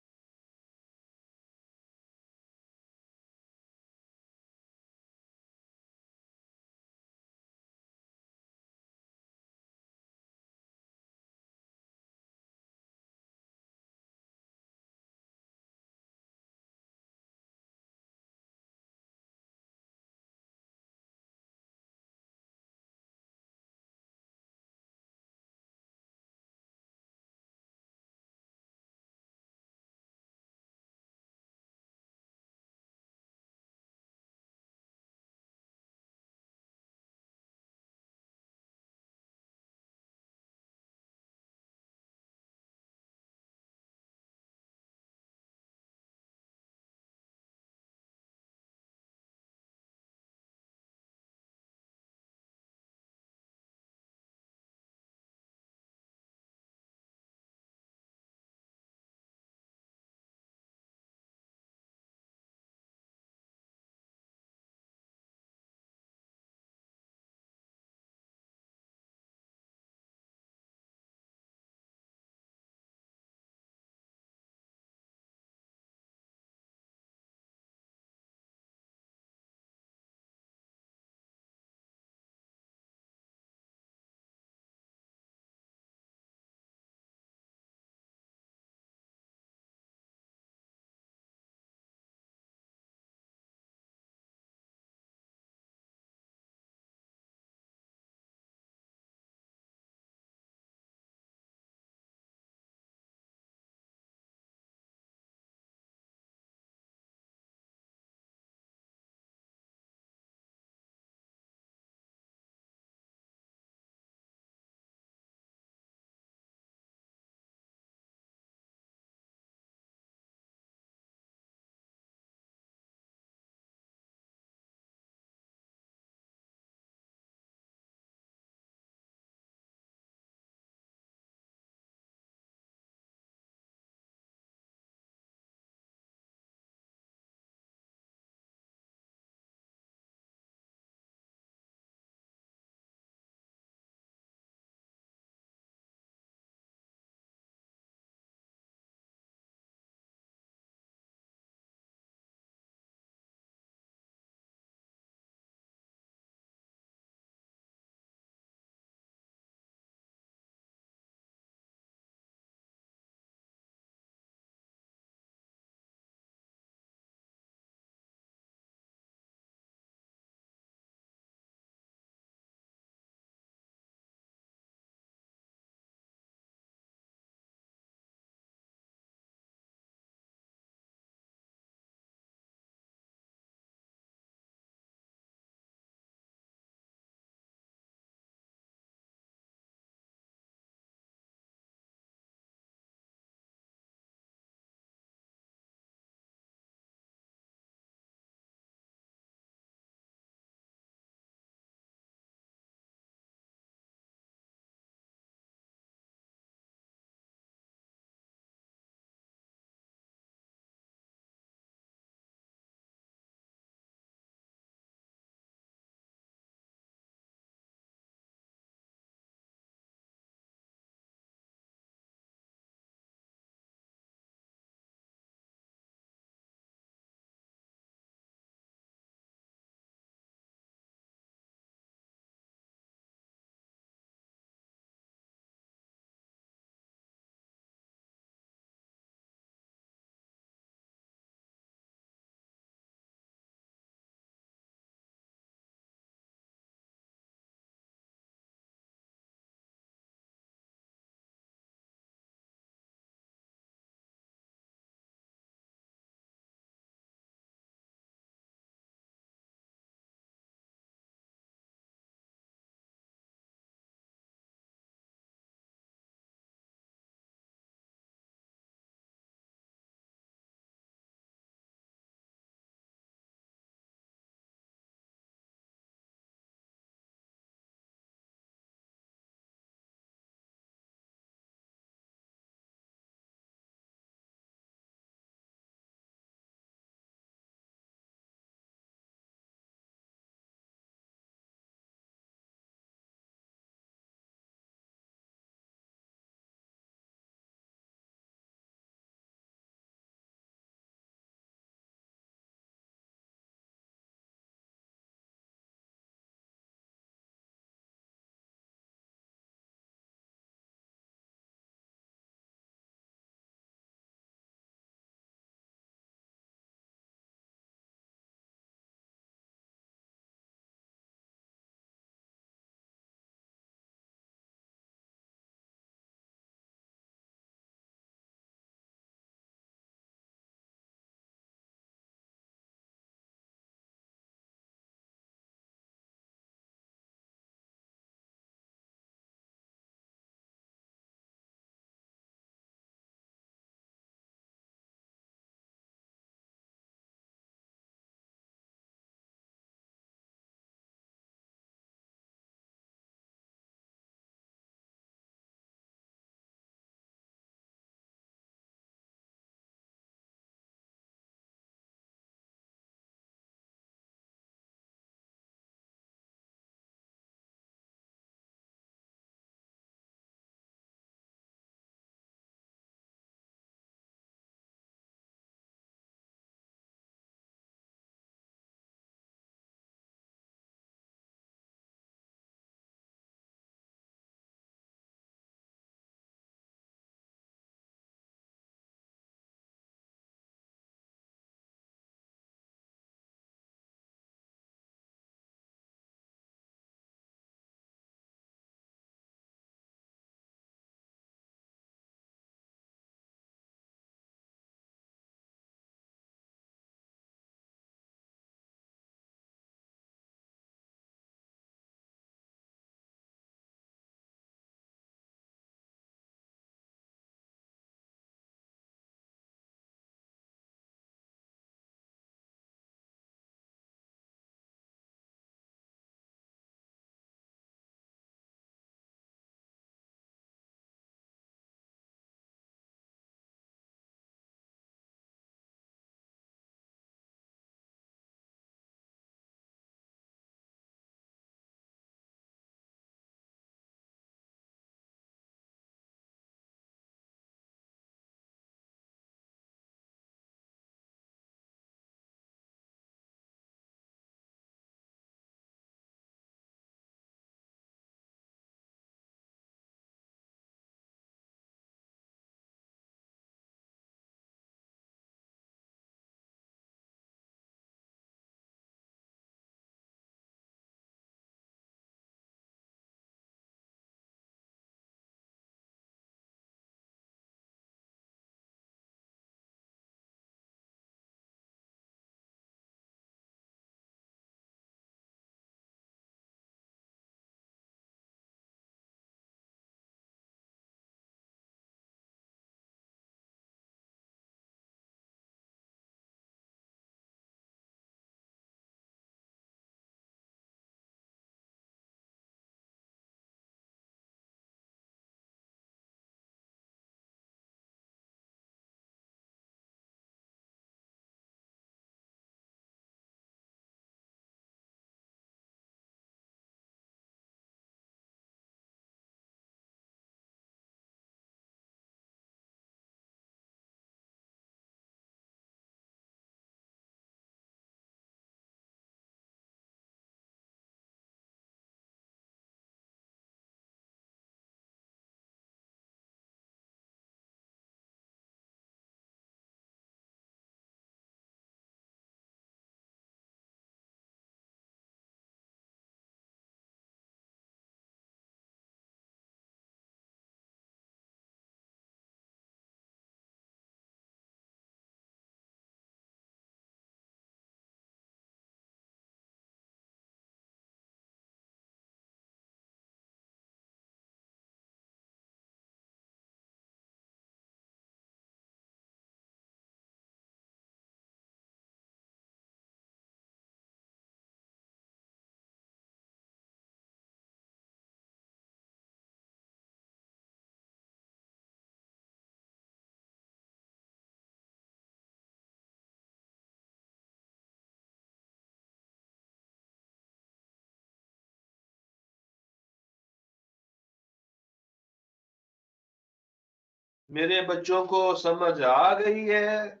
Speaker 1: मेरे बच्चों को समझ आ गई है,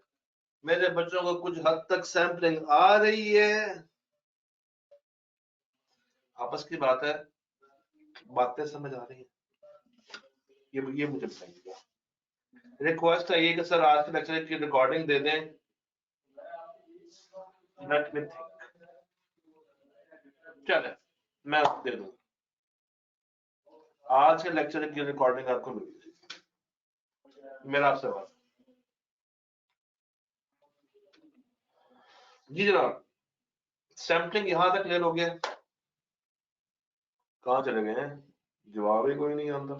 Speaker 1: मेरे बच्चों को कुछ हद तक सैंपलिंग आ रही है। आपस की बात है, बातें समझ आ रही है, ये मुझे बताइएगा। रिक्वेस्ट है ये कि सर आज के लेक्चर की रिकॉर्डिंग दे दें। लेट मी थिंक, चले मैं दे दूं। आज के लेक्चर की रिकॉर्डिंग आपको मिलेगी। मेरा आपसे बात जी जनाब, सैंपलिंग यहां तक क्लियर हो गया। कहां चले गए हैं, जवाब ही कोई नहीं आता।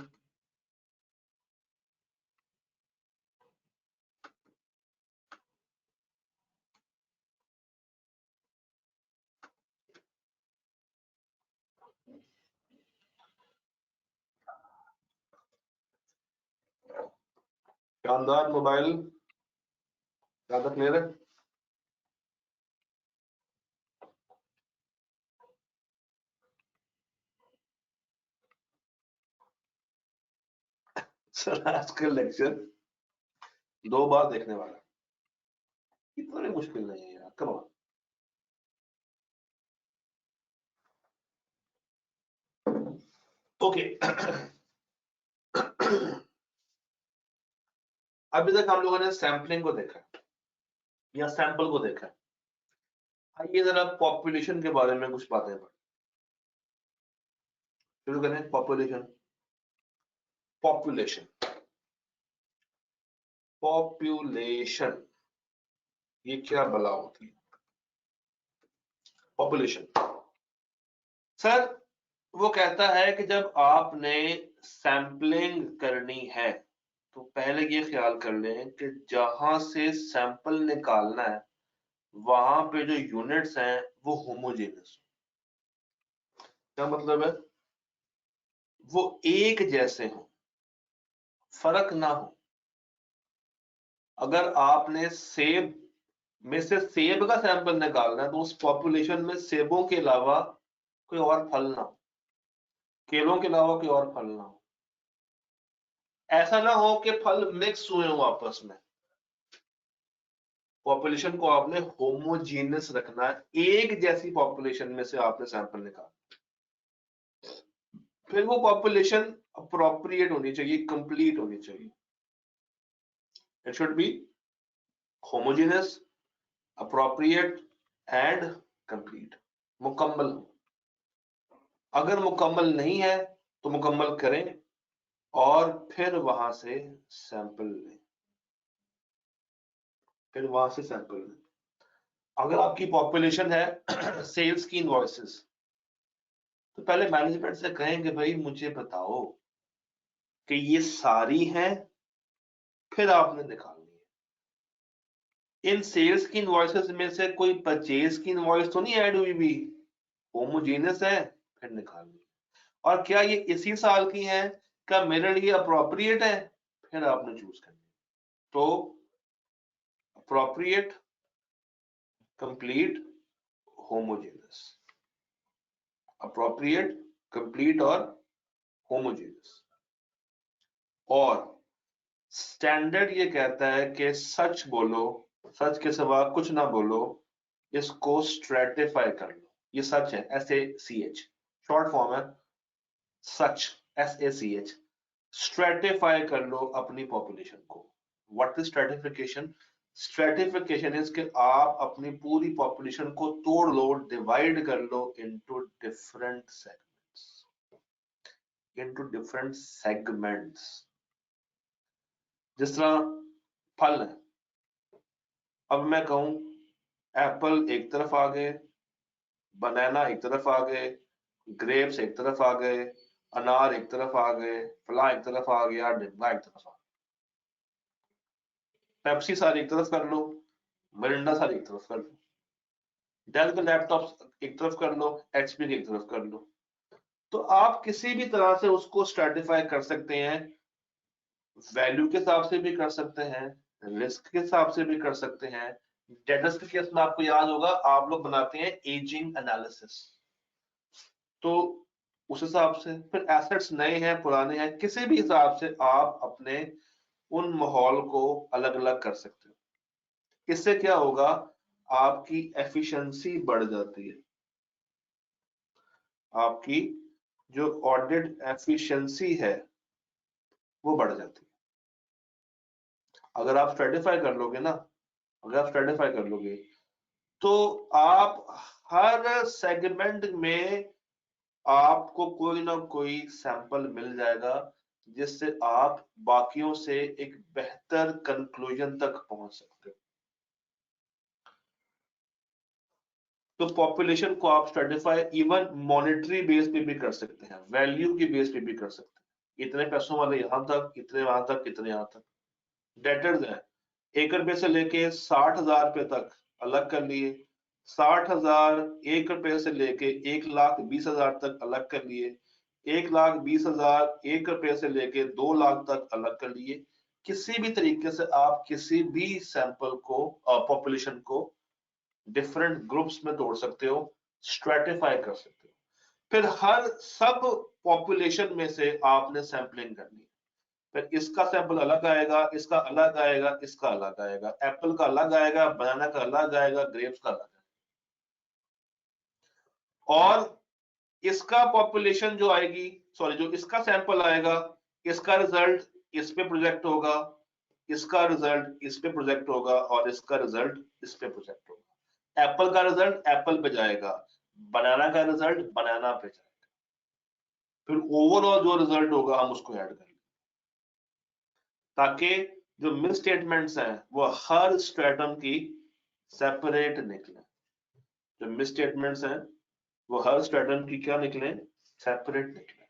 Speaker 1: शानदार मोबाइल ज्यादा क्लियर है। सर आज का लेक्चर 2 बार देखने वाला, इतना भी मुश्किल नहीं है यार, कम ऑन। ओके अभी तक हम लोगों ने सैंपलिंग को देखा या सैंपल को देखा। आइए जरा पॉपुलेशन के बारे में कुछ बातें पढ़ें। शुरू करें। पॉपुलेशन, पॉपुलेशन, पॉपुलेशन, ये क्या बला होती है पॉपुलेशन? सर वो कहता है कि जब आपने सैंपलिंग करनी है तो पहले ये ख्याल कर लें कि जहां से सैंपल निकालना है वहां पे जो यूनिट्स हैं वो होमोजेनियस। क्या मतलब है? वो एक जैसे हो, फर्क ना हो। अगर आपने सेब में से सेब का सैंपल निकालना है तो उस पॉपुलेशन में सेबों के अलावा कोई और फल ना हो, केलों के अलावा कोई और फल ना हो। ऐसा ना हो कि फल मिक्स हुए हो आपस में। पॉपुलेशन को आपने होमोजीनियस रखना है, एक जैसी पॉपुलेशन में से आपने सैंपल निकालना। फिर वो पॉपुलेशन अप्रोप्रिएट होनी चाहिए, कंप्लीट होनी चाहिए। It should be homogeneous, appropriate and complete, मुकम्मल हो। अगर मुकम्मल नहीं है तो मुकम्मल करें और फिर वहां से सैंपल लें, फिर वहां से सैंपल लें। अगर आपकी पॉपुलेशन है सेल्स की इनवॉइसेस, तो पहले मैनेजमेंट से कहें कि भाई मुझे बताओ कि ये सारी हैं, फिर आपने निकालनी है। इन सेल्स की इनवॉइसेस में से कोई परचेज की इनवॉइस तो नहीं ऐड हुई भी, होमोजेनियस है, फिर निकालनी है। और क्या ये इसी साल की हैं, क्या मेरे लिए अप्रोप्रिएट है, फिर आपने चूज करनी है। तो appropriate, complete, homogeneous, appropriate, complete और होमोजेनियस। और स्टैंडर्ड ये कहता है कि सच बोलो, सच के सिवा कुछ ना बोलो, इसको स्ट्रेटिफाई कर लो। ये सच है, SACH शॉर्ट फॉर्म है, सच, SACH। स्ट्रेटिफाई कर लो अपनी पॉपुलेशन को। What is stratification? Stratification is कि आप अपनी पूरी पॉपुलेशन को तोड़ लो, डिवाइड कर लो into different segments, into different segments. जिस तरह फल है, अब मैं कहूं एप्पल एक तरफ आ गए, बनाना एक तरफ आ गए, ग्रेप्स एक तरफ आ गए, अनार एक तरफ आ गए, फला एक तरफ आ गया, डिब्बा एक तरफ आ गया। पेप्सी सारी एक तरफ कर लो, मिरिंडा सारी एक तरफ कर लो, डेल के लैपटॉप एक तरफ कर लो, HP एक तरफ कर लो। तो आप किसी भी तरह से उसको स्ट्रेटिफाई कर सकते हैं, वैल्यू के हिसाब से भी कर सकते हैं, रिस्क के हिसाब से भी कर सकते हैं। डेटर्स के केस में आपको याद होगा आप लोग बनाते हैं एजिंग एनालिसिस, तो उस हिसाब से। फिर एसेट्स नए हैं पुराने हैं, किसी भी हिसाब से आप अपने उन माहौल को अलग अलग कर सकते हो। इससे क्या होगा, आपकी एफिशिएंसी बढ़ जाती है, आपकी जो ऑडिट एफिशिएंसी है वो बढ़ जाती है। अगर आप स्ट्रेटिफाई कर लोगे ना, अगर आप स्ट्रेटिफाई कर लोगे तो आप हर सेगमेंट में आपको कोई ना कोई सैंपल मिल जाएगा, जिससे आप बाकियों से एक बेहतर कंक्लूजन तक पहुंच सकते हो। तो पॉपुलेशन को आप स्ट्रेटिफाई इवन मॉनेटरी बेस पे भी कर सकते हैं, वैल्यू की बेस पे भी कर सकते हैं। इतने पैसों वाले यहां तक, इतने वहां तक, इतने यहां तक। डेटर्स है 1 रुपए से लेके 60,000 रुपए तक अलग कर लिए, 60,000 1 रुपए से लेके 1,20,000 तक अलग कर लिए, 1,20,000 1 रुपए से लेके 2 लाख तक अलग कर लिए। किसी भी तरीके से आप किसी भी सैंपल को, पॉपुलेशन को डिफरेंट ग्रुप्स में तोड़ सकते हो, स्ट्रेटिफाई कर सकते हो। फिर हर सब पॉपुलेशन में से आपने सैंपलिंग करनी है। फिर इसका सैंपल अलग आएगा, इसका अलग आएगा, इसका अलग आएगा, एप्पल का अलग आएगा, बनाना का अलग आएगा, ग्रेप्स का अलग आएगा। और इसका पॉपुलेशन जो आएगी, सॉरी, जो इसका सैंपल आएगा, इसका रिजल्ट इस पे प्रोजेक्ट होगा, इसका रिजल्ट इस पे प्रोजेक्ट होगा, और इसका रिजल्ट इस पे प्रोजेक्ट होगा। एप्पल का रिजल्ट एप्पल पे जाएगा, बनाना का रिजल्ट बनाना पे जाएगा। फिर ओवरऑल जो रिजल्ट होगा हम उसको ऐड करेंगे, ताकि जो मिस स्टेटमेंट्स हैं वो हर स्ट्रेटम की सेपरेट निकले। जो मिस स्टेटमेंट्स हैं वो हर स्ट्रेटम की क्या निकले, सेपरेट निकले।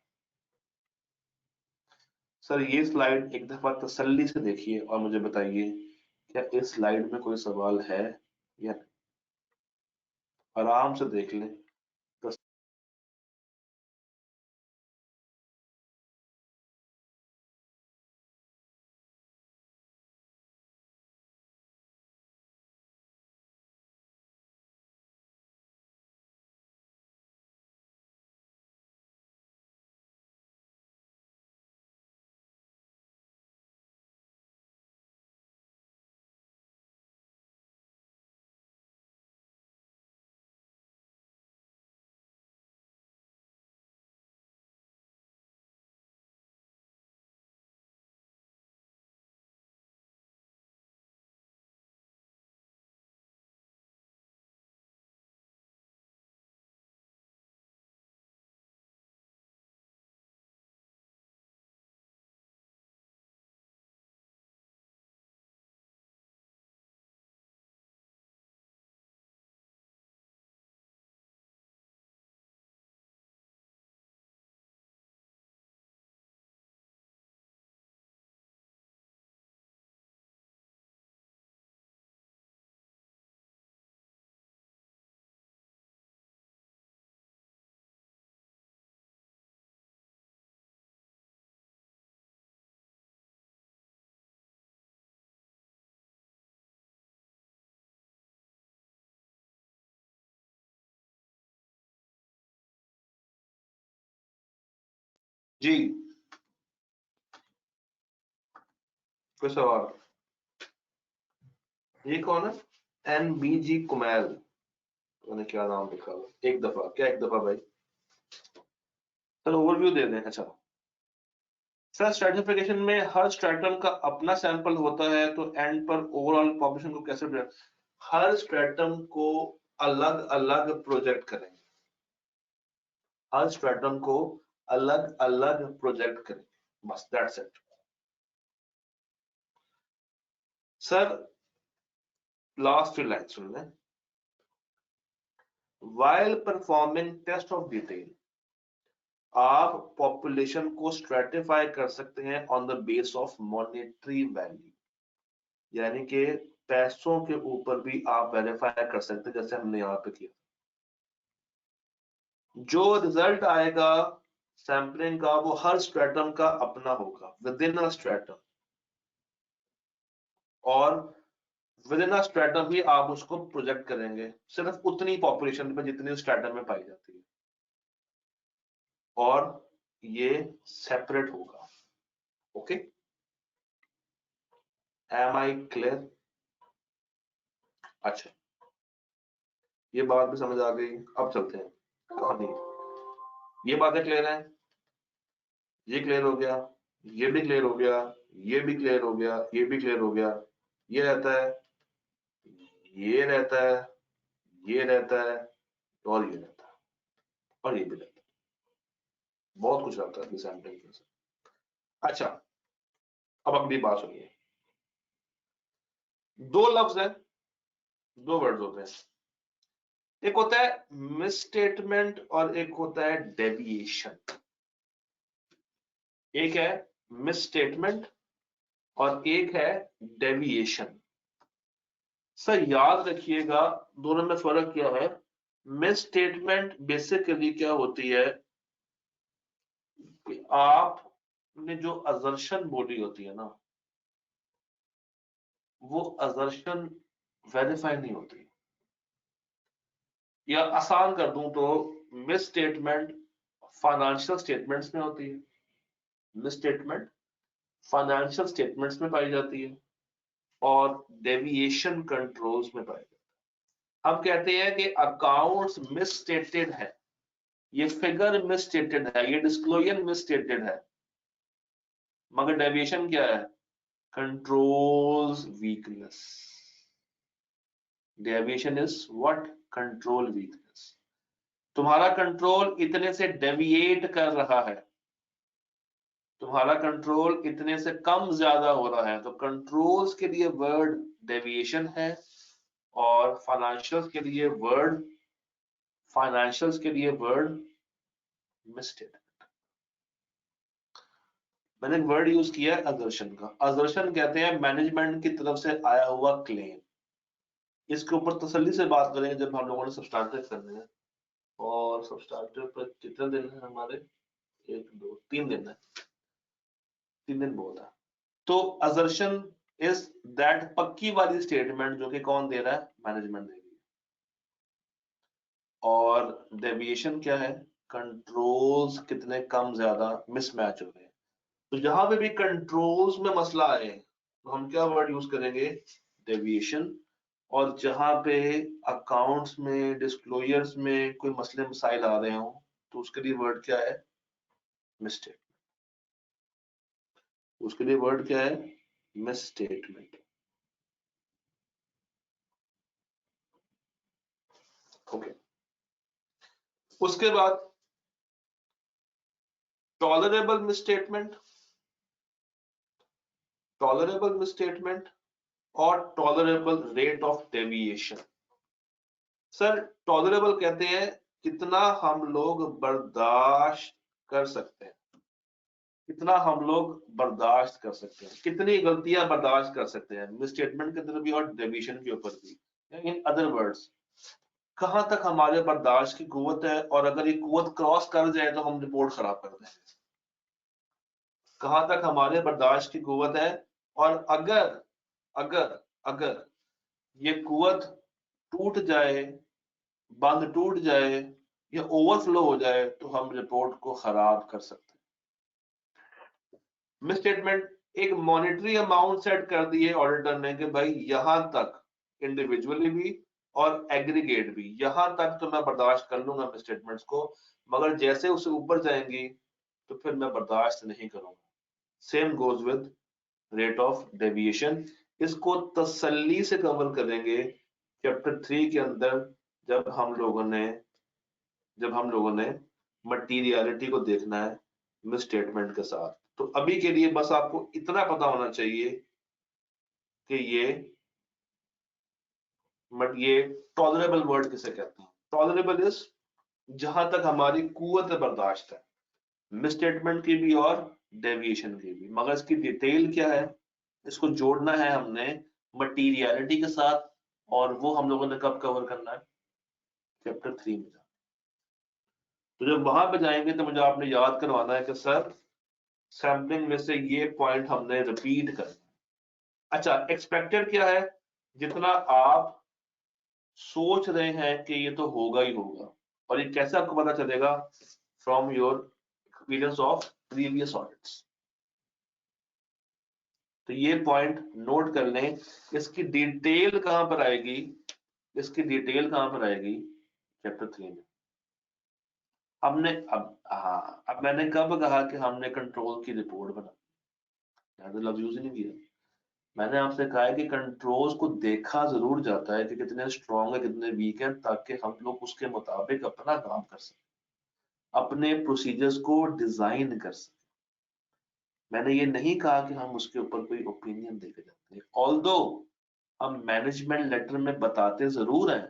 Speaker 1: सर ये स्लाइड एक दफा तसल्ली से देखिए और मुझे बताइए, क्या इस स्लाइड में कोई सवाल है या नहीं? आराम से देख लें। जी, कोई सवाल? ये कौन है? NBG कुमैल, उन्होंने क्या नाम लिखा हुआ? एक दफा क्या, एक दफा भाई? चलो ओवरव्यू दे दें। अच्छा सर, स्ट्रैटिफिकेशन में हर स्ट्रैटम का अपना सैंपल होता है, तो एंड पर ओवरऑल पॉपुलेशन को कैसे प्रोजेक्ट? हर स्ट्रैटम को अलग अलग प्रोजेक्ट करेंगे, हर स्ट्रैटम को अलग अलग प्रोजेक्ट करेंगे, बस that's it. Sir last line सुन लें। While performing test of detail, आप पॉपुलेशन को स्ट्रेटिफाई कर सकते हैं on the base of monetary value, यानी कि पैसों के ऊपर भी आप वेरीफाई कर सकते हैं, जैसे हमने यहाँ पे किया। जो रिजल्ट आएगा सैंपलिंग का वो हर स्ट्रेटम का अपना होगा, विद इन अ स्ट्रेटम, और विद इन अ स्ट्रेटम ही आप उसको प्रोजेक्ट करेंगे, सिर्फ उतनी पॉपुलेशन पे जितनी उस स्ट्रेटम में पाई जाती है, और ये सेपरेट होगा। Okay am I clear? अच्छा, ये बात भी समझ आ गई। अब चलते हैं कहानी। ये बातें क्लियर है, ये क्लियर हो गया, ये भी क्लियर हो गया, ये भी क्लियर हो गया, ये भी क्लियर हो गया। ये रहता है, ये रहता है, ये रहता है, और ये रहता है, और ये भी रहता है। बहुत कुछ रहता है सैम्पलिंग में से। अच्छा, अब अगली बात सुनिए। दो लफ्ज है, दो वर्ड्स होते हैं। एक होता है मिस स्टेटमेंट और एक होता है डेविएशन। एक है मिस स्टेटमेंट और एक है डेविएशन। सर याद रखिएगा, दोनों में फर्क क्या है। मिस स्टेटमेंट बेसिकली क्या होती है कि आपने जो अजर्शन बोली होती है ना, वो अजर्शन वेरीफाई नहीं होती। या आसान कर दूं तो मिस स्टेटमेंट फाइनेंशियल स्टेटमेंट्स में होती है, मिस स्टेटमेंट फाइनेंशियल स्टेटमेंट्स में पाई जाती है, और डेविएशन कंट्रोल्स में पाई जाती है। हम कहते हैं कि अकाउंट्स मिस स्टेटेड है, ये फिगर मिस स्टेटेड है, ये डिस्क्लोजर मिस स्टेटेड है, मगर डेविएशन क्या है? Controls weakness. Deviation is what? Control weakness. तुम्हारा कंट्रोल इतने से डेविएट कर रहा है, तुम्हारा कंट्रोल इतने से कम ज्यादा हो रहा है, तो कंट्रोल्स के लिए वर्ड डेविएशन है, और फाइनेंशियल्स के लिए वर्ड मिस्टेक। मैंने एक वर्ड यूज किया है असर्शन का। असर्शन कहते हैं मैनेजमेंट की तरफ से आया हुआ क्लेम। इसके ऊपर तसल्ली से बात करेंगे जब हम लोगों ने सब्सट्रैक्टिव करने हैं। और सब्सट्रैक्टिव पर कितने दिन है हमारे? 1 2 3 दिन है, 3 दिन बहुत है। तो असर्शन इज दैट पक्की वाली स्टेटमेंट जो कि कौन दे रहा है? मैनेजमेंट दे रही है। और डेविएशन क्या है? कंट्रोल्स कितने कम ज्यादा मिसमैच हो रहे हैं। तो जहां पे भी कंट्रोल्स में मसला आए तो हम क्या वर्ड यूज करेंगे? डेविएशन। और जहां पे अकाउंट्स में डिस्क्लोजर्स में कोई मसले मसाइल आ रहे हो तो उसके लिए वर्ड क्या है? मिस्टेक। उसके लिए वर्ड क्या है? Miss statement. ओके। उसके बाद टॉलरेबल मिसस्टेटमेंट, टॉलरेबल मिसस्टेटमेंट और tolerable rate of deviation. Sir tolerable कहते हैं कितना हम लोग बर्दाश्त कर सकते हैं, कितना हम लोग बर्दाश्त कर सकते हैं, कितनी गलतियां बर्दाश्त कर सकते हैं, मिसस्टेटमेंट के अंदर भी और डेविएशन के ऊपर भी। इन अदर वर्ड्स, कहां तक हमारे बर्दाश्त की कुव्वत है, और अगर ये कुव्वत क्रॉस कर जाए तो हम रिपोर्ट खराब कर देंगे। कहां तक हमारे बर्दाश्त की कुव्वत है, और अगर अगर अगर ये कुव्वत टूट जाए, बंद टूट जाए या ओवरफ्लो हो जाए तो हम रिपोर्ट को खराब कर सकते हैं। मिस स्टेटमेंट एक मॉनेटरी अमाउंट सेट कर दी है ऑडिटर ने कि भाई यहां तक इंडिविजुअली भी और एग्रीगेट भी, यहां तक तो मैं बर्दाश्त कर लूंगा मिस स्टेटमेंट्स को, मगर जैसे उसे ऊपर जाएंगी तो फिर मैं बर्दाश्त नहीं करूंगा। Same goes with rate of deviation. इसको तसल्ली से कवर करेंगे चैप्टर 3 के अंदर, जब हम लोगों ने जब हम लोगों ने मटीरियलिटी को देखना है मिस स्टेटमेंट के साथ। तो अभी के लिए बस आपको इतना पता होना चाहिए कि ये टॉलरेबल वर्ड किसे कहते हैं। टॉलरेबल इज जहां तक हमारी कुव्वत बर्दाश्त है, मिस स्टेटमेंट की भी और डेविएशन की भी। मगर इसकी डिटेल क्या है, इसको जोड़ना है हमने मटीरियलिटी के साथ, और वो हम लोगों ने कब कवर करना है? चैप्टर 3 में। तो जब वहां पे जाएंगे तो मुझे आपने याद करवाना है कि सर सैम्पलिंग में से ये पॉइंट हमने रिपीट करना। अच्छा, एक्सपेक्टेड क्या है? जितना आप सोच रहे हैं कि ये तो होगा ही होगा। और ये कैसे आपको पता चलेगा? From your experience of previous audits. तो ये पॉइंट नोट कर लें। इसकी डिटेल कहां पर आएगी, इसकी डिटेल कहां पर आएगी, चैप्टर 3 में। हमने अब मैंने कब कहा कि हमने कंट्रोल की रिपोर्ट बना, तो लफ्ज यूज नहीं किया। मैंने आपसे कहा है कि कंट्रोल्स को देखा जरूर जाता है कि कितने स्ट्रॉन्ग है कितने वीक हैं, ताकि हम लोग उसके मुताबिक अपना काम कर सकें, अपने प्रोसीजर्स को डिजाइन कर सकें। मैंने ये नहीं कहा कि हम उसके ऊपर कोई ओपिनियन देके जाते हैं, ऑल्दो हम मैनेजमेंट लेटर में बताते जरूर हैं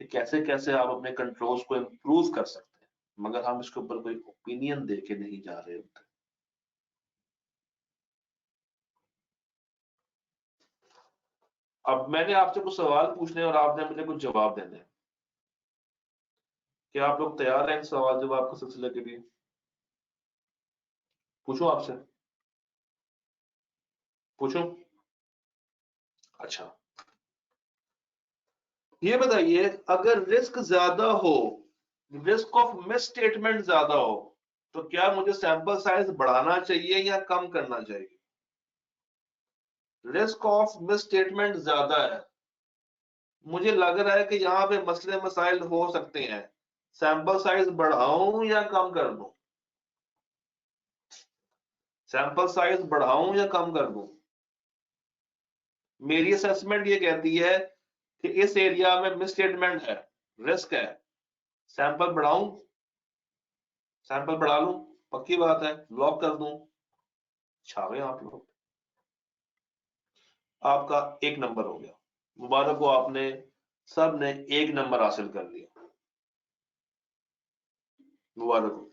Speaker 1: कि कैसे कैसे आप अपने कंट्रोल्स को इम्प्रूव कर सकते हैं, मगर हम इसके ऊपर कोई ओपिनियन देके नहीं जा रहे होते। अब मैंने आपसे कुछ सवाल पूछने और आपने मुझे कुछ जवाब देने हैं। क्या आप लोग तैयार हैं इन सवाल जवाब के सिलसिले के लिए? पूछूं आपसे, पूछूं? अच्छा, ये बताइए, अगर रिस्क ज्यादा हो, रिस्क ऑफ मिस स्टेटमेंट ज्यादा हो, तो क्या मुझे सैंपल साइज बढ़ाना चाहिए या कम करना चाहिए? रिस्क ऑफ मिस स्टेटमेंट ज्यादा है, मुझे लग रहा है कि यहाँ पे मसले मसाइल हो सकते हैं, सैंपल साइज बढ़ाऊं या कम कर दूं? सैंपल साइज बढ़ाऊं या कम कर दूं? मेरी असेसमेंट ये कहती है कि इस एरिया में मिस स्टेटमेंट है, रिस्क है, सैंपल बढ़ाऊं, सैंपल बढ़ा लूं, पक्की बात है, लॉक कर दूं। छावे आप लोग, आपका 1 नंबर हो गया, मुबारक हो, आपने सब ने 1 नंबर हासिल कर लिया, मुबारक हो।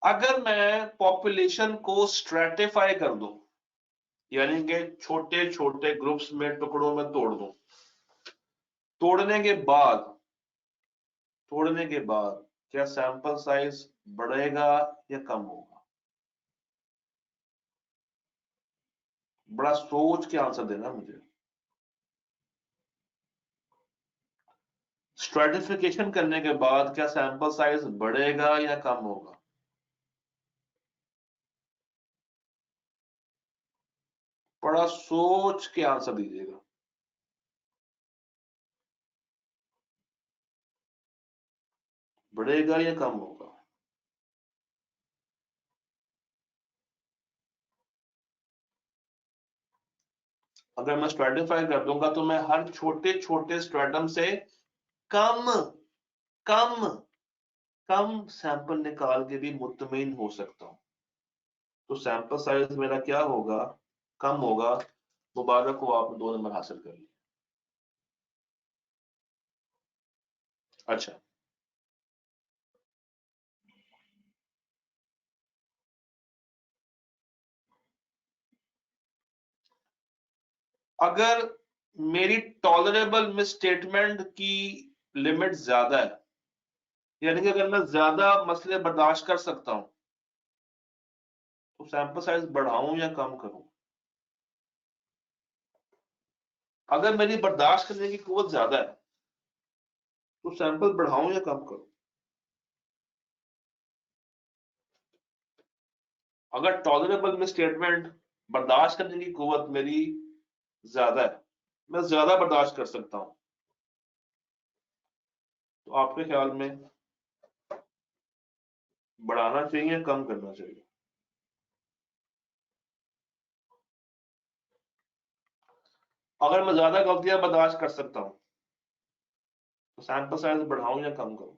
Speaker 1: अगर मैं पॉपुलेशन को स्ट्रेटिफाई कर दूं, यानी कि छोटे छोटे ग्रुप्स में, टुकड़ों में तोड़ दूं, तोड़ने के बाद, तोड़ने के बाद क्या सैंपल साइज बढ़ेगा या कम होगा? बड़ा सोच के आंसर देना मुझे। स्ट्रेटिफिकेशन करने के बाद क्या सैंपल साइज बढ़ेगा या कम होगा? बड़ा सोच के आंसर दीजिएगा। बढ़ेगा या कम होगा? अगर मैं स्ट्रेटिफाई कर दूंगा तो मैं हर छोटे छोटे स्ट्रेटम से कम कम कम सैंपल निकाल के भी मुतमईन हो सकता हूं, तो सैंपल साइज मेरा क्या होगा? कम होगा। मुबारक हो, आपने 2 नंबर हासिल कर लिए। अच्छा, अगर मेरी टॉलरेबल मिस स्टेटमेंट की लिमिट ज्यादा है, यानी कि अगर मैं ज्यादा मसले बर्दाश्त कर सकता हूं, तो सैंपल साइज बढ़ाऊं या कम करूं? अगर मेरी बर्दाश्त करने की कुव्वत ज्यादा है, तो सैंपल बढ़ाऊं या कम करूं? अगर टॉलरेबल मिस स्टेटमेंट, बर्दाश्त करने की कुव्वत मेरी ज्यादा है, मैं ज्यादा बर्दाश्त कर सकता हूं, तो आपके ख्याल में बढ़ाना चाहिए या कम करना चाहिए? अगर मैं ज्यादा गलतियां बर्दाश्त कर सकता हूं, तो सैंपल साइज बढ़ाऊं या कम करूं?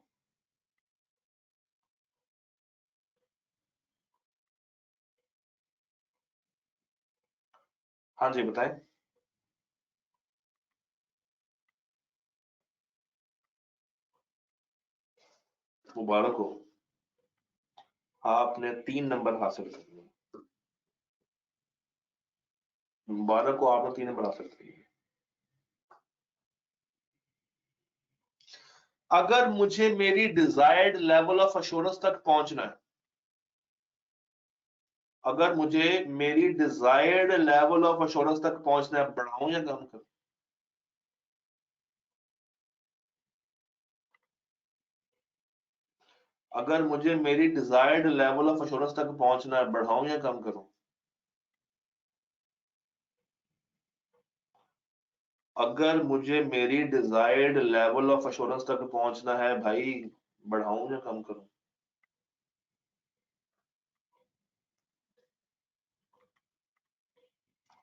Speaker 1: हाँ जी, बताएं। मुबारक हो, आपने 3 नंबर हासिल कर लिए। मुबारक हो, आपने 3 नंबर हासिल कर लिए। अगर मुझे मेरी डिजायर्ड लेवल ऑफ अश्योरेंस तक पहुंचना है, अगर मुझे मेरी डिजायर्ड लेवल ऑफ अश्योरेंस तक पहुंचना है, बढ़ाऊं या कम करूं? अगर मुझे मेरी डिजायर्ड लेवल ऑफ एश्योरेंस तक पहुंचना है, बढ़ाऊं या कम करूं? अगर मुझे मेरी डिजायर्ड लेवल ऑफ एश्योरेंस तक पहुंचना है भाई, बढ़ाऊं या कम करूं?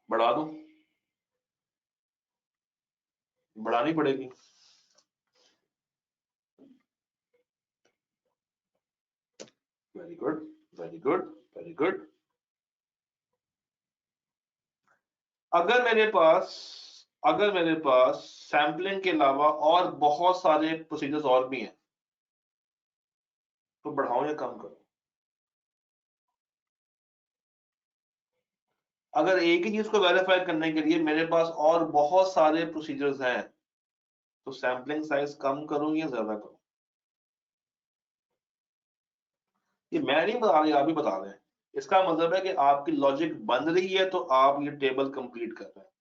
Speaker 1: बढ़ा दूं? बढ़ानी पड़ेगी। Very good, very good, very good. अगर मेरे पास सैंपलिंग के अलावा और बहुत सारे प्रोसीजर्स और भी हैं, तो बढ़ाऊं या कम करूं? अगर एक ही चीज को वेरीफाई करने के लिए मेरे पास और बहुत सारे प्रोसीजर्स हैं, तो सैंपलिंग साइज कम करूं या ज्यादा करूं? ये मैं नहीं बता रही, आप ही बता रहे हैं। इसका मतलब है कि आपकी लॉजिक बन रही है, तो आप ये टेबल कंप्लीट कर रहे हैं।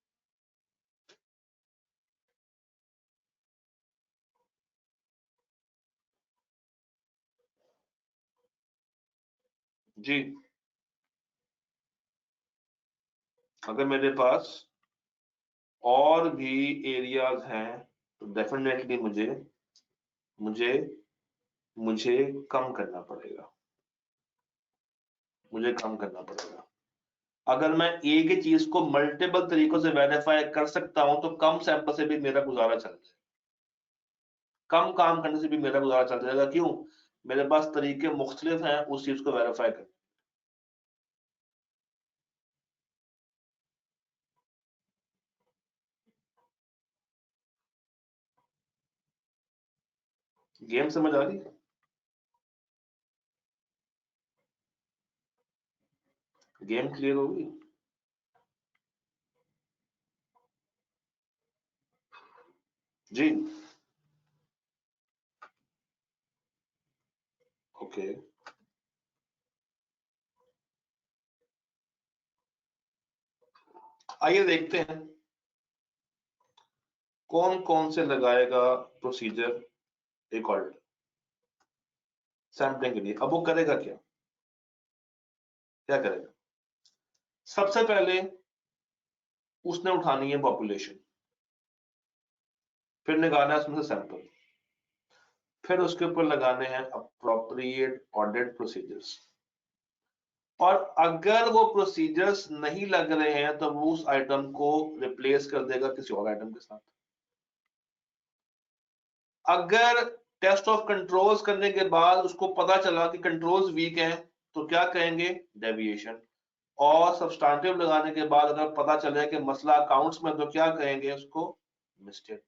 Speaker 1: जी, अगर मेरे पास और भी एरियाज हैं, तो डेफिनेटली मुझे मुझे मुझे कम करना पड़ेगा, मुझे कम करना पड़ेगा। अगर मैं एक ही चीज को मल्टीपल तरीकों से वेरीफाई कर सकता हूं, तो कम सैंपल से भी मेरा गुजारा चल जाएगा, कम काम करने से भी मेरा गुजारा चल जाएगा। क्यों? मेरे पास तरीके मुख्तलिफ हैं उस चीज को वेरीफाई करने। गेम समझ आ रही है? गेम क्लियर होगी? जी, ओके। आइए देखते हैं कौन कौन से लगाएगा प्रोसीजर एक ऑडिट सैंपलिंग के लिए। अब वो करेगा क्या? क्या करेगा? सबसे पहले उसने उठानी है पॉपुलेशन, फिर निकालना है उसमें से सैंपल, फिर उसके ऊपर लगाने हैं अप्रोप्रिएट ऑडिट प्रोसीजर्स। और अगर वो प्रोसीजर्स नहीं लग रहे हैं, तो वो उस आइटम को रिप्लेस कर देगा किसी और आइटम के साथ। अगर टेस्ट ऑफ कंट्रोल्स करने के बाद उसको पता चला कि कंट्रोल्स वीक हैं, तो क्या कहेंगे? डेविएशन। और सब्सटैंटिव लगाने के बाद अगर पता चले कि मसला अकाउंट्स में, तो क्या कहेंगे उसको? मिसस्टेटमेंट।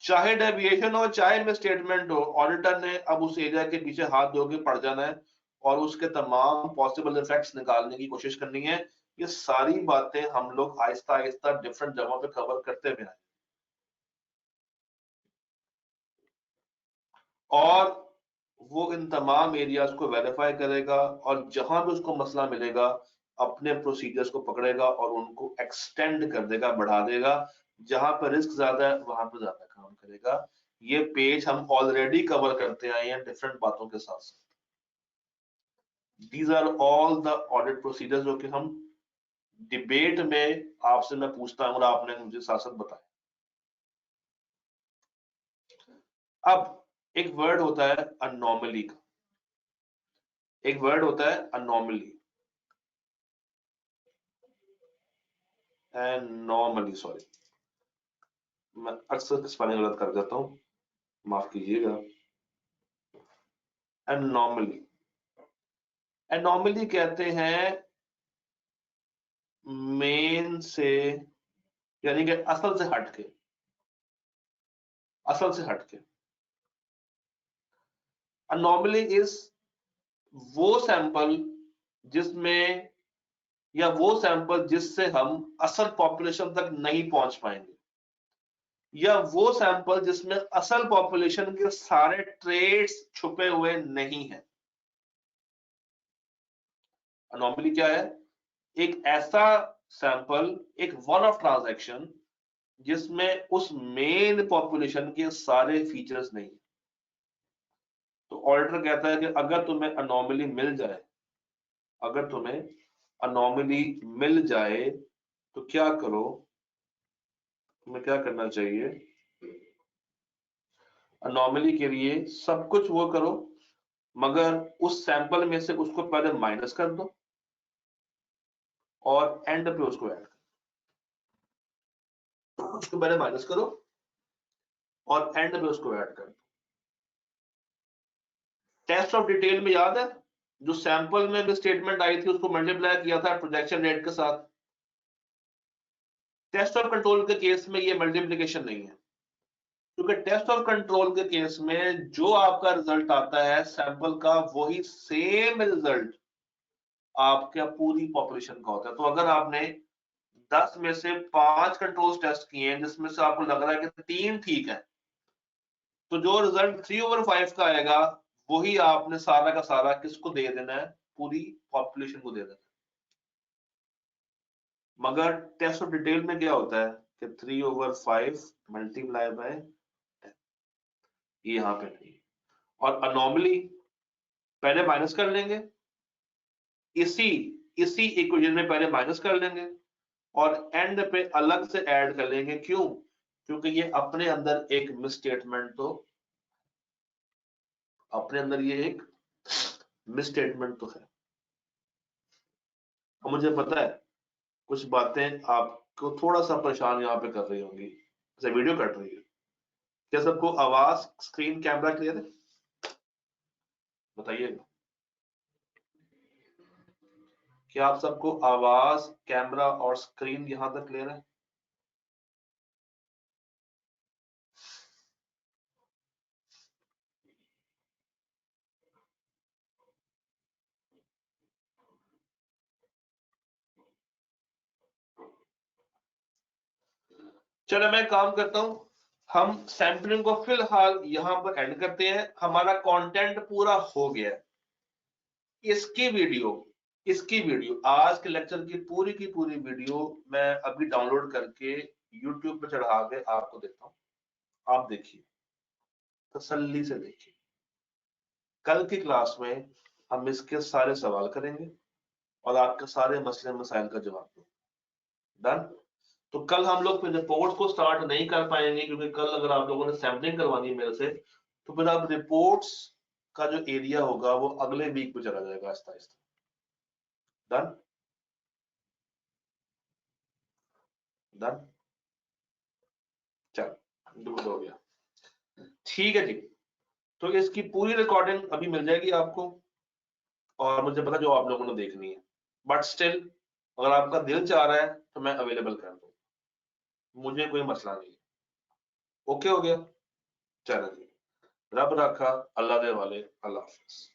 Speaker 1: चाहे डेविएशन हो चाहे मिसस्टेटमेंट हो, ऑडिटर ने अब उस एरिया के पीछे हाथ धो के पड़ जाना है और उसके तमाम पॉसिबल इफेक्ट्स निकालने की कोशिश करनी है। ये सारी बातें हम लोग आहिस्ता आहिस्ता डिफरेंट जगहों पे कवर करते हुए आए, और वो इन तमाम एरियाज को वेरीफाई करेगा, और जहां भी उसको मसला मिलेगा अपने प्रोसीजर्स को पकड़ेगा और उनको एक्सटेंड कर देगा, बढ़ा देगा। जहां पर रिस्क ज्यादा है वहां पर ज्यादा काम करेगा। ये पेज हम ऑलरेडी कवर करते आए हैं डिफरेंट बातों के साथ साथ। These are all the audit procedures जो कि हम डिबेट में आपसे मैं पूछता हूं और आपने मुझे साथ साथ बताया। अब एक वर्ड होता है अनॉमली का, एक वर्ड होता है अनॉमली, एनॉमली, सॉरी मैं अक्सर स्पेलिंग गलत कर देता हूं, माफ कीजिएगा। एनॉमली, एनॉमली कहते हैं मेन से, यानी कि असल से हटके, असल से हटके। अनॉमली इज वो सैंपल जिसमें, या वो सैंपल जिससे हम असल पॉपुलेशन तक नहीं पहुंच पाएंगे, या वो सैंपल जिसमें असल पॉपुलेशन के सारे ट्रेड्स छुपे हुए नहीं है। अनॉमली क्या है? एक ऐसा सैंपल, एक वन ऑफ ट्रांजैक्शन जिसमें उस मेन पॉपुलेशन के सारे फीचर्स नहीं है। तो ऑडिटर कहता है कि अगर तुम्हें अनोमली मिल जाए, अगर तुम्हें अनोमली मिल जाए तो क्या करो, तुम्हें क्या करना चाहिए, अनोमली के लिए सब कुछ वो करो मगर उस सैंपल में से उसको पहले माइनस कर दो और एंड पे उसको ऐड करो। उसको पहले माइनस करो और एंड पे उसको ऐड कर दो। टेस्ट ऑफ डिटेल में याद है जो सैंपल में भी स्टेटमेंट आई थी उसको मल्टीप्लाई किया था प्रोजेक्शन रेट के साथ। टेस्ट ऑफ कंट्रोल के केस में ये मल्टीप्लिकेशन नहीं है, क्योंकि टेस्ट ऑफ कंट्रोल के केस में जो आपका रिजल्ट आता है सैंपल का वही सेम रिजल्ट आपका पूरी पॉपुलेशन का होता है। तो अगर आपने 10 में से 5 कंट्रोल टेस्ट किए हैं जिसमें से आपको लग रहा है कि 3 ठीक है, तो जो रिजल्ट 3/5 का आएगा वही आपने सारा का सारा किसको दे देना है, पूरी पॉपुलेशन को दे देना है। मगर टेस्ट ऑफ डिटेल में क्या होता है कि 3/5 मल्टीप्लाई बाय 10, ये यहाँ पे नहीं। और अनोमली पहले माइनस कर लेंगे, इसी इसी इक्वेशन में पहले माइनस कर लेंगे और एंड पे अलग से ऐड कर लेंगे। क्यों? क्योंकि ये अपने अंदर एक मिसस्टेटमेंट तो, अपने अंदर ये एक मिसस्टेटमेंट तो है। और मुझे पता है कुछ बातें आपको थोड़ा सा परेशान यहाँ पे कर रही होंगी, जैसे वीडियो कट रही है। क्या सबको आवाज स्क्रीन कैमरा क्लियर है? बताइएगा, क्या आप सबको आवाज कैमरा और स्क्रीन यहां तक क्लियर है? चलो मैं काम करता हूं, हम सैंपलिंग को फिलहाल यहां पर एंड करते हैं। हमारा कंटेंट पूरा हो गया है। इसकी वीडियो आज के लेक्चर की पूरी वीडियो मैं अभी डाउनलोड करके यूट्यूब पे चढ़ा के आपको देता हूं। आप देखिए, तसल्ली से देखिए। कल की क्लास में हम इसके सारे सवाल करेंगे और आपके सारे मसले मसाइल का जवाब देंगे। डन? तो कल हम लोग फिर रिपोर्ट को स्टार्ट नहीं कर पाएंगे, क्योंकि कल अगर आप लोगों ने सैम्पलिंग करवानी है मेरे से तो फिर आप रिपोर्ट्स का जो एरिया होगा वो अगले वीक में चला जाएगा आहिस्ता आहिस्ता। डन? डन? चलो दूर हो गया, ठीक है जी। तो इसकी पूरी रिकॉर्डिंग अभी मिल जाएगी आपको और मुझे पता जो आप लोगों ने देखनी है, बट स्टिल अगर आपका दिल चाह रहा है तो मैं अवेलेबल कर दूँ, मुझे कोई मसला नहीं है। ओके हो गया? चलो जी, रब रखा, अल्लाह दे वाले, अल्लाह हाफिज।